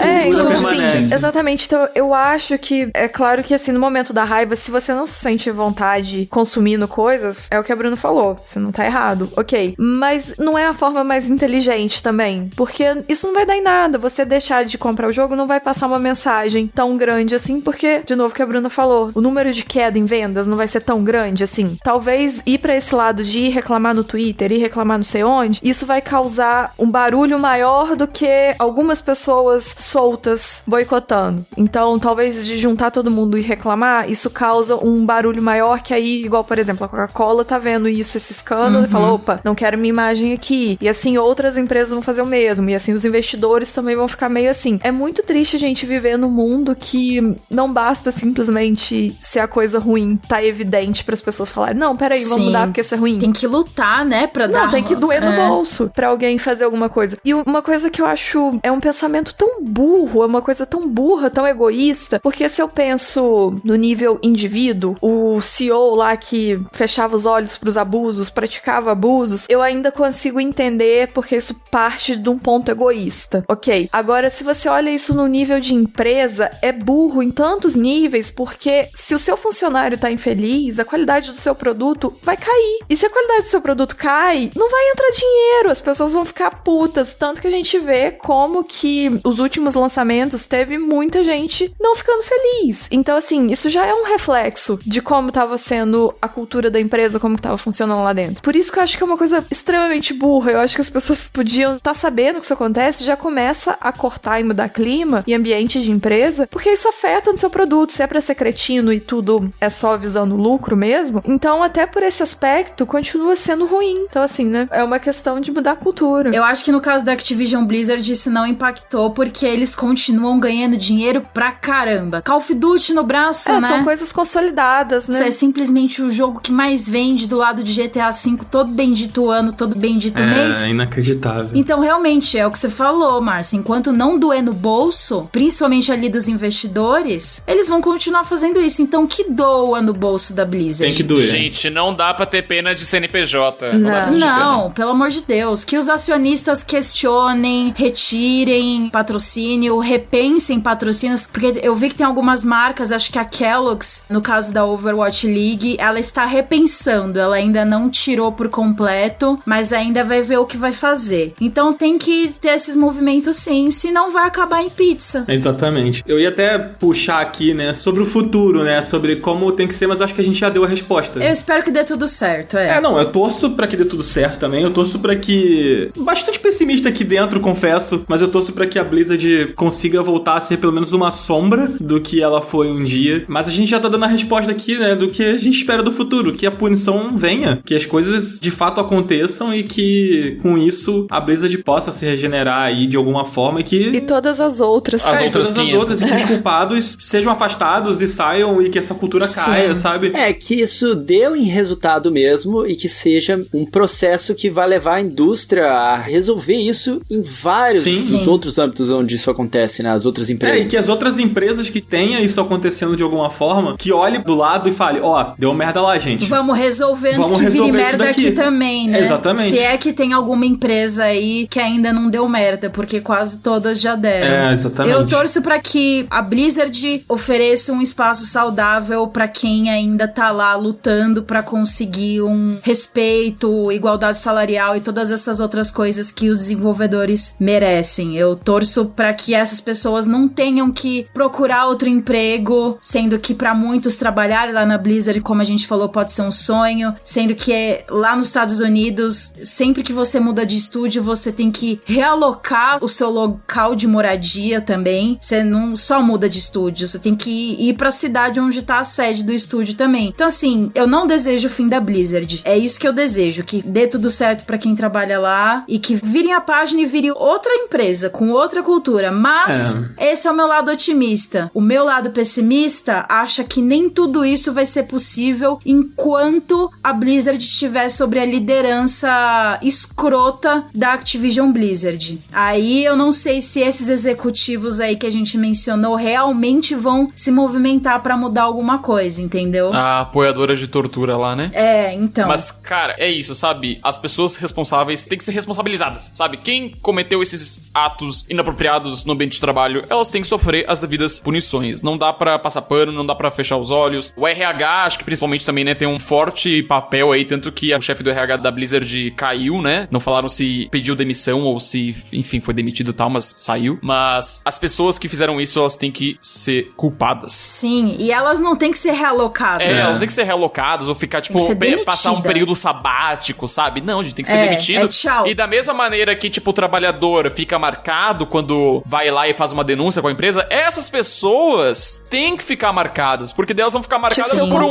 permanece. sim, exatamente. Então, eu acho que, é claro que, assim, no momento da raiva, se você não se sente vontade consumindo coisas, é o que a Bruna falou. Você não tá errado, ok. Mas não é a forma mais inteligente também, porque isso não vai dar em nada. Você deixar de comprar o jogo não vai passar uma mensagem tão grande assim, porque, de novo, que a Bruna falou, o número de queda em vendas não vai ser tão grande assim. Talvez ir pra esse lado de ir reclamar no Twitter, ir reclamar não sei onde, isso vai causar um barulho maior do que algumas pessoas soltas boicotando. Então, talvez de juntar todo mundo e reclamar, isso causa um barulho maior que aí, igual, por exemplo, a Coca-Cola tá vendo isso, esse escândalo, e fala, opa, não quero minha imagem aqui. E assim, outras empresas vão fazer o mesmo. E assim, os investidores também vão ficar meio assim. É muito triste a gente viver num mundo que não basta simplesmente ser a coisa ruim, tá evidente pras pessoas falarem, não, peraí, vamos mudar porque isso é ruim. Tem que lutar, né, pra dar... Não, tem que doer no bolso pra alguém fazer alguma coisa. E uma coisa que eu acho é um pensamento tão burro, é uma coisa tão burra, tão egoísta, porque se eu penso no nível indivíduo, o CEO lá que fechava os olhos pros abusos, praticava abusos, eu ainda consigo entender porque isso parte de um ponto egoísta, ok? Agora, se você olha isso no nível de empresa, é burro em tantos níveis, porque se o seu funcionário tá infeliz, a qualidade do seu produto vai cair. E se a qualidade do seu produto cai, não vai entrar dinheiro, as pessoas vão ficar putas, tanto que a gente vê como que os últimos lançamentos teve muita gente não ficando feliz. Então, assim, isso já é um reflexo de como tava sendo a cultura da empresa, como que tava funcionando lá dentro. Por isso que eu acho que é uma coisa extremamente burra. Eu acho que as pessoas podiam estar sabendo que isso acontece, já começa a cortar e mudar clima e ambiente de empresa, porque isso afeta no seu produto. Se é pra ser cretino e tudo é só visando lucro mesmo, então até por esse aspecto continua sendo ruim. Então, assim, né? É uma questão de mudar a cultura. Eu acho que no caso da Activision Blizzard isso não impactou, porque eles continuam ganhando dinheiro pra caramba. Call of Duty no braço, né? São coisas consolidadas, né? Isso é simplesmente o jogo que mais vende do lado de GTA V todo bendito ano, todo bendito mês. É inacreditável. Então, realmente, é o que você falou, Márcia. Enquanto não doer no bolso, principalmente ali dos investidores, eles vão continuar fazendo isso. Então, que doa no bolso da Blizzard? Tem que doer. Gente, não dá pra ter pena de CNPJ. Não, pelo amor de Deus. Que os acionistas questionem, retirem patrocínio patrocínio, repensem patrocínios, porque eu vi que tem algumas marcas, acho que a Kellogg's, no caso da Overwatch League, ela está repensando, ela ainda não tirou por completo, mas ainda vai ver o que vai fazer. Então tem que ter esses movimentos sim, senão vai acabar em pizza. Exatamente. Eu ia até puxar aqui, né, sobre o futuro, né, sobre como tem que ser, mas acho que a gente já deu a resposta. Eu espero que dê tudo certo, não, eu torço pra que dê tudo certo também, eu torço pra que... Bastante pessimista aqui dentro, confesso, mas eu torço pra que a Blizzard consiga voltar a ser pelo menos uma sombra do que ela foi um dia. Mas a gente já tá dando a resposta aqui, né, do que a gente espera do futuro, que a punição venha, que as coisas de fato aconteçam e que com isso a Blizzard possa se regenerar aí de alguma forma e todas as outras. Todas as outras, e que os culpados sejam afastados e saiam e que essa cultura caia, sabe? Que isso deu em resultado mesmo e que seja um processo que vai levar a indústria a resolver isso em vários dos outros âmbitos onde isso acontece, nas outras empresas. E que as outras empresas que tenham isso acontecendo de alguma forma, que olhem do lado e falem, deu merda lá, gente. Vamos resolver antes que vire merda aqui também, né? Exatamente. Se é que tem alguma empresa aí que ainda não deu merda, porque quase todas já deram. Exatamente. Eu torço pra que a Blizzard ofereça um espaço saudável pra quem ainda tá lá lutando pra conseguir um respeito, igualdade salarial e todas essas outras coisas que os desenvolvedores merecem. Eu torço pra que essas pessoas não tenham que procurar outro emprego, sendo que pra muitos trabalhar lá na Blizzard, como a gente falou, pode ser um sonho, sendo que lá nos Estados Unidos, sempre que você muda de estúdio, você tem que realocar o seu local de moradia também. Você não só muda de estúdio, você tem que ir pra cidade onde tá a sede do estúdio também. Então assim, eu não desejo o fim da Blizzard. É isso que eu desejo, que dê tudo certo pra quem trabalha lá e que virem a página e vire outra empresa, com outra cultura. Mas esse é o meu lado otimista. O meu lado pessimista acha que nem tudo isso vai ser possível enquanto a Blizzard estiver sobre a liderança escrota da Activision Blizzard. Aí eu não sei se esses executivos aí que a gente mencionou realmente vão se movimentar pra mudar alguma coisa, entendeu? A apoiadora de tortura lá, né? Então. Mas, cara, é isso, sabe? As pessoas responsáveis têm que ser responsabilizadas, sabe? Quem cometeu esses atos inapropriados no ambiente de trabalho, elas têm que sofrer as devidas punições. Não dá pra passar pano, não dá pra fechar os olhos. O RH, acho que principalmente também, né, tem um forte papel aí, tanto que o chefe do RH da Blizzard caiu, né? Não falaram se pediu demissão ou se, enfim, foi demitido e tal, mas saiu. Mas as pessoas que fizeram isso, elas têm que ser culpadas. Sim, e elas não têm que ser realocadas. Elas têm que ser realocadas ou ficar, tipo, passar um período sabático, sabe? Não, a gente tem que ser demitido. Tchau. E da mesma maneira que, tipo, o trabalhador fica marcado quando vai lá e faz uma denúncia com a empresa, essas pessoas têm que ficar marcadas, porque delas vão ficar marcadas por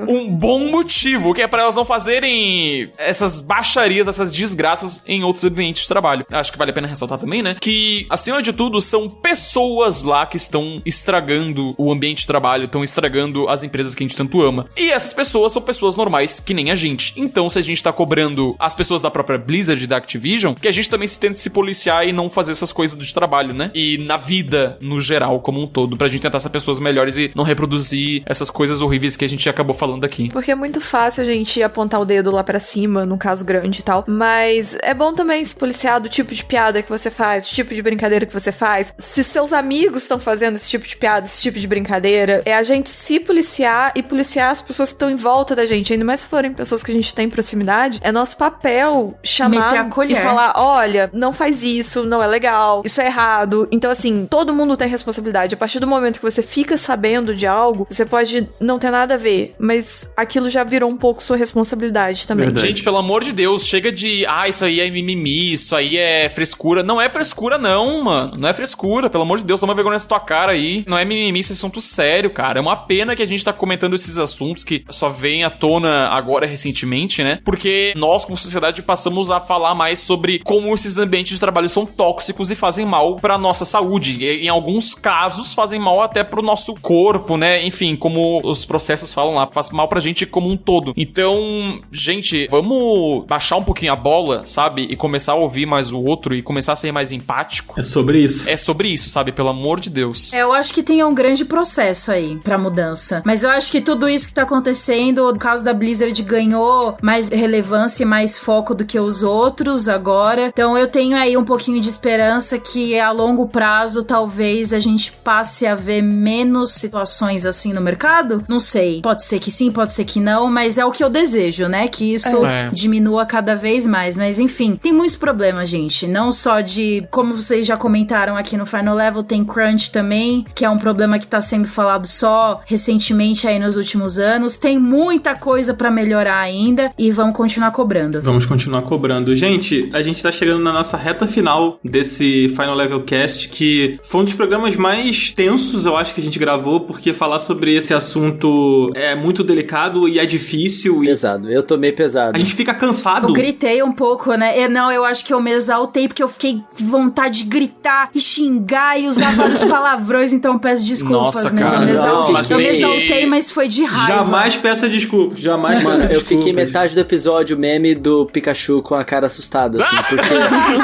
um bom motivo, que é pra elas não fazerem essas baixarias, essas desgraças em outros ambientes de trabalho. Acho que vale a pena ressaltar também, né? Que, acima de tudo, são pessoas lá que estão estragando o ambiente de trabalho, estão estragando as empresas que a gente tanto ama. E essas pessoas são pessoas normais que nem a gente. Então, se a gente tá cobrando as pessoas da própria Blizzard, da Activision, que a gente também se tente se policiar e não fazer essas coisas de trabalho, né? E na vida, no geral, como um todo, pra gente tentar ser pessoas melhores e não reproduzir essas coisas horríveis que a gente acabou falando aqui. Porque é muito fácil a gente apontar o dedo lá pra cima, num caso grande e tal, mas é bom também se policiar do tipo de piada que você faz, do tipo de brincadeira que você faz. Se seus amigos estão fazendo esse tipo de piada, esse tipo de brincadeira, é a gente se policiar e policiar as pessoas que estão em volta da gente, ainda mais se forem pessoas que a gente tem proximidade, é nosso papel chamar e falar, olha, não faz isso, não é legal, isso é errado. Então, assim, todo mundo tem responsabilidade. A partir do momento que você fica sabendo de algo, você pode não ter nada a ver, mas aquilo já virou um pouco sua responsabilidade também. Verdade. Gente, pelo amor de Deus, chega de, isso aí é mimimi, isso aí é frescura. Não é frescura não, mano. Não é frescura, pelo amor de Deus, toma vergonha nessa tua cara aí. Não é mimimi, isso é assunto sério, cara. É uma pena que a gente tá comentando esses assuntos que só vêm à tona agora recentemente, né? Porque nós, como sociedade, passamos a falar mais sobre como esses ambientes de trabalho são tóxicos e fazem mal pra nossa saúde. E, em alguns casos, fazem mal até pro nosso corpo, né? Enfim, como os processos falam lá, faz mal pra gente como um todo. Então, gente, vamos baixar um pouquinho a bola, sabe? E começar a ouvir mais o outro e começar a ser mais empático. É sobre isso. É sobre isso, sabe? Pelo amor de Deus. Eu acho que tem um grande processo aí pra mudança. Mas eu acho que tudo isso que tá acontecendo, o caso da Blizzard ganhou mais relevância e mais foco do que os outros agora. Então eu tenho aí um pouquinho de esperança que a longo prazo talvez a gente passe a ver menos situações assim no mercado? Não sei. Pode ser que sim, pode ser que não, mas é o que eu desejo, né? Que isso diminua cada vez mais. Mas enfim, tem muitos problemas, gente. Não só de, como vocês já comentaram aqui no Final Level, tem crunch também, que é um problema que tá sendo falado só recentemente aí nos últimos anos. Tem muita coisa pra melhorar ainda e vamos continuar cobrando. Vamos continuar cobrando. Gente, a gente tá chegando na nossa reta final desse Final Level Cast, que foi um dos programas mais tensos, eu acho, que a gente gravou, porque falar sobre esse assunto é muito delicado e é difícil. Pesado, eu tomei pesado. A gente fica cansado. Eu gritei um pouco, né? Não, eu acho que eu me exaltei, porque eu fiquei com vontade de gritar e xingar e usar vários palavrões, então eu peço desculpas. Nossa, mas cara, eu me exaltei. mas Eu me exaltei, mas foi de raiva. Jamais peça desculpa. Jamais peça desculpa. Eu fiquei metade do episódio meme do Pikachu com a cara assustada, assim, porque...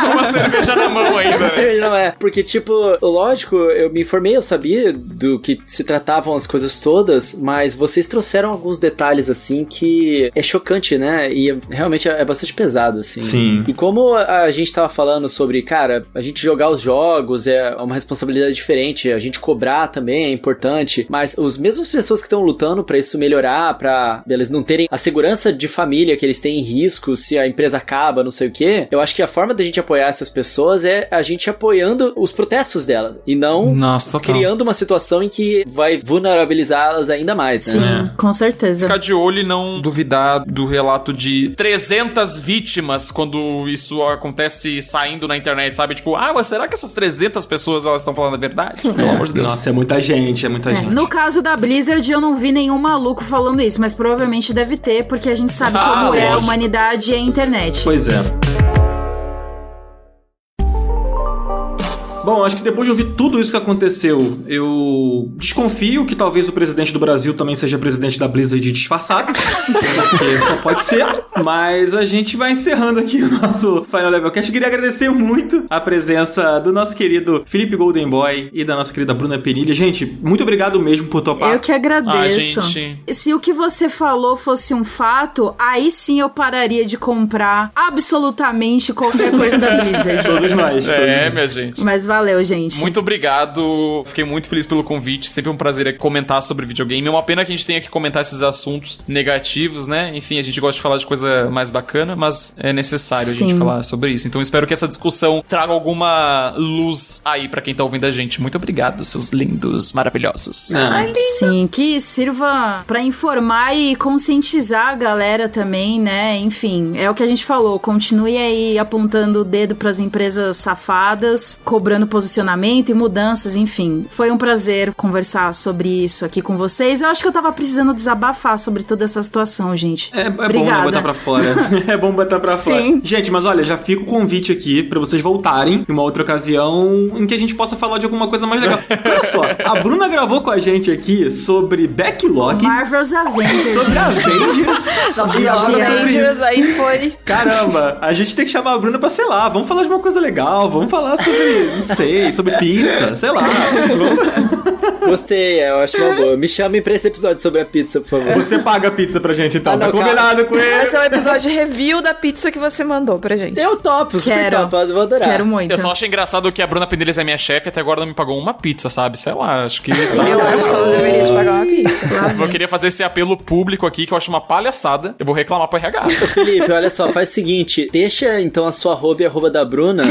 Com uma cerveja na mão ainda. Não é, porque, tipo, lógico, eu me informei, eu sabia do que se tratavam as coisas todas, mas vocês trouxeram alguns detalhes, assim, que é chocante, né? E realmente é bastante pesado, assim. Sim. E como a gente tava falando sobre, cara, a gente jogar os jogos é uma responsabilidade diferente, a gente cobrar também é importante, mas as mesmas pessoas que estão lutando pra isso melhorar, pra eles não terem a segurança de família que eles têm em risco se a empresa acaba, não sei o quê, eu acho que a forma da gente apoiar essas pessoas é a gente apoiando os protestos delas, e não criando uma situação em que vai vulnerabilizá-las ainda mais, né? Sim, com certeza. Ficar de olho e não duvidar do relato de 300 vítimas quando isso acontece saindo na internet, sabe? Tipo, mas será que essas 300 pessoas elas estão falando a verdade? Pelo amor de Deus. Nossa, é muita gente. No caso da Blizzard, eu não vi nenhum maluco falando isso, mas provavelmente deve ter, porque a gente sabe como é a humanidade e a internet. Pois é. Bom, acho que depois de ouvir tudo isso que aconteceu, eu desconfio que talvez o presidente do Brasil também seja presidente da Blizzard disfarçado, porque só pode ser, mas a gente vai encerrando aqui o nosso Final Level Cast. Queria agradecer muito a presença do nosso querido Felipe Golden Boy e da nossa querida Bruna Penilha. Gente, muito obrigado mesmo por topar. Eu que agradeço. Gente. Se o que você falou fosse um fato, aí sim eu pararia de comprar absolutamente qualquer coisa da Blizzard. Todos nós. Minha gente. Mas valeu, gente. Muito obrigado. Fiquei muito feliz pelo convite. Sempre um prazer comentar sobre videogame. É uma pena que a gente tenha que comentar esses assuntos negativos, né? Enfim, a gente gosta de falar de coisa mais bacana, mas é necessário a gente falar sobre isso. Então espero que essa discussão traga alguma luz aí pra quem tá ouvindo a gente. Muito obrigado, seus lindos, maravilhosos. Sim, que sirva pra informar e conscientizar a galera também, né? Enfim, é o que a gente falou. Continue aí apontando o dedo pras empresas safadas, cobrando posicionamento e mudanças, enfim. Foi um prazer conversar sobre isso aqui com vocês. Eu acho que eu tava precisando desabafar sobre toda essa situação, gente. É bom, né, botar pra fora. É bom botar pra fora. Gente, mas olha, já fica o convite aqui pra vocês voltarem em uma outra ocasião em que a gente possa falar de alguma coisa mais legal. Olha só, a Bruna gravou com a gente aqui sobre backlog. Marvel's Avengers. Sobre Avengers. E Avengers aí foi. Caramba, a gente tem que chamar a Bruna pra, sei lá, vamos falar de uma coisa legal, vamos falar sobre, não sei, sobre pizza, sei lá. Gostei, eu acho uma boa. Me chamem pra esse episódio sobre a pizza, por favor. Você paga a pizza pra gente, então. Não, tá combinado com ele. Esse é o episódio review da pizza que você mandou pra gente. Eu topo, super top, eu vou adorar. Quero muito. Eu só acho engraçado que a Bruna Peneiras é minha chefe e até agora não me pagou uma pizza, sabe? Sei lá, acho que... Eu acho que ela deveria te pagar uma pizza. Eu queria fazer esse apelo público aqui, que eu acho uma palhaçada. Eu vou reclamar pro RH. Ô Felipe, olha só, faz o seguinte, deixa então a sua arroba e a arroba da Bruna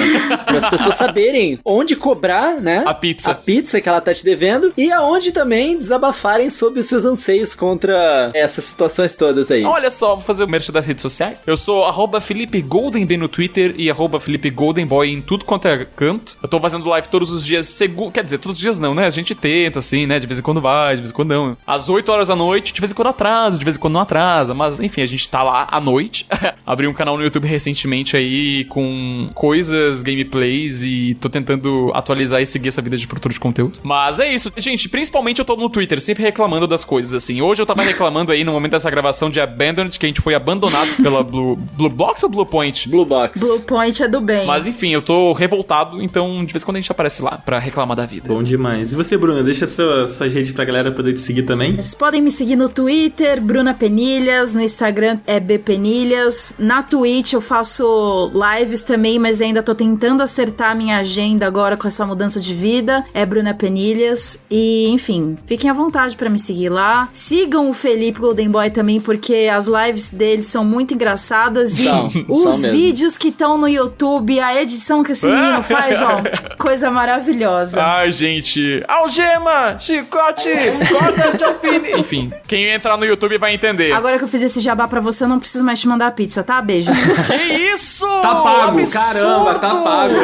para as pessoas saberem onde cobrar, né? A pizza. A pizza que ela tá te devendo e aonde também desabafarem sobre os seus anseios contra essas situações todas aí. Olha só, vou fazer o merchan das redes sociais. Eu sou @Felipe Goldenboy no Twitter e @Felipe Goldenboy em tudo quanto é canto. Eu tô fazendo live todos os dias, quer dizer, todos os dias não, né? A gente tenta, assim, né? De vez em quando vai, de vez em quando não. Às 8 horas da noite, de vez em quando atrasa, de vez em quando não atrasa, mas enfim, a gente tá lá à noite. Abri um canal no YouTube recentemente aí com coisas, gameplays e tô tentando atualizar e seguir essa vida de produtor de conteúdo. Mas é isso, gente, principalmente eu tô no Twitter, sempre reclamando das coisas, assim. Hoje eu tava reclamando aí no momento dessa gravação de Abandoned, que a gente foi abandonado pela Blue Box ou Blue Point? Blue Box. Blue Point é do bem. Mas enfim, eu tô revoltado, então de vez em quando a gente aparece lá pra reclamar da vida. Bom demais. E você, Bruna, deixa suas redes pra galera poder te seguir também. Vocês podem me seguir no Twitter, Bruna Penilhas, no Instagram é bpenilhas, na Twitch eu faço lives também, mas ainda tô tentando acertar a minha agenda ainda agora com essa mudança de vida. É Bruna Penilhas. E, enfim, fiquem à vontade pra me seguir lá. Sigam o Felipe Golden Boy também, porque as lives dele são muito engraçadas. E os vídeos que estão no YouTube, a edição que esse menino faz, ó, coisa maravilhosa. Ai, gente. Algema, chicote, corda de alpine. Enfim, quem entrar no YouTube vai entender. Agora que eu fiz esse jabá pra você, eu não preciso mais te mandar pizza, tá? Beijo. Que isso? Tá pago, Absurdo! caramba, tá pago.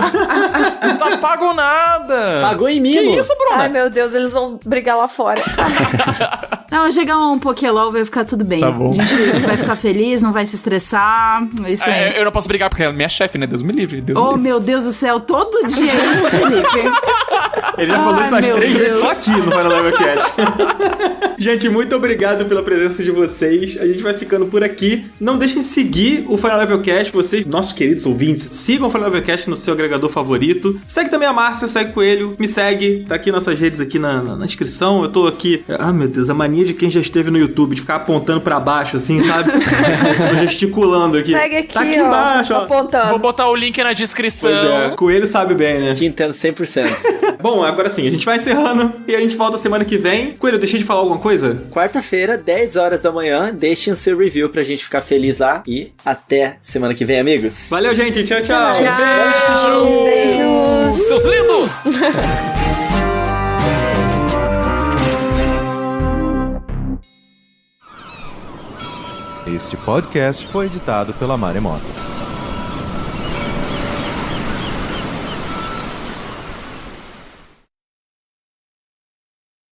Não tá pago nada. Pagou em mimo. Que isso, Bruna? Ai, meu Deus, eles vão brigar lá fora. Não, chegar um Pokélol vai ficar tudo bem. Tá bom. A gente vai ficar feliz, não vai se estressar. Isso aí. Eu não posso brigar porque ela é minha chefe, né? Deus me livre. Deus me Oh, livre. meu Deus do céu, todo dia é isso, Felipe. Ele já falou isso umas meu 3 vezes Deus. só aqui no Final Level Cast. Gente, muito obrigado pela presença de vocês. A gente vai ficando por aqui. Não deixem de seguir o Final Level Cast. Vocês, nossos queridos ouvintes, sigam o Final Level Cast no seu agregador favorito. Segue também a Márcia, segue o Coelho. Me segue. Tá aqui nossas redes aqui na descrição. Eu tô aqui... Ah, meu Deus, a mania de quem já esteve no YouTube, de ficar apontando pra baixo, assim, sabe? Tô gesticulando aqui. Segue aqui, tá aqui ó, embaixo, ó. apontando. Vou botar o link na descrição. Pois é, Coelho sabe bem, né? Te entendo 100%. Bom, agora sim, a gente vai encerrando e a gente volta semana que vem. Coelho, deixei de falar alguma coisa? Quarta-feira, 10 horas da manhã, deixem o seu review pra gente ficar feliz lá. E até semana que vem, amigos. Valeu, gente. Tchau, tchau. Tchau. Beijos. Seus lindos! Este podcast foi editado pela Maremoto.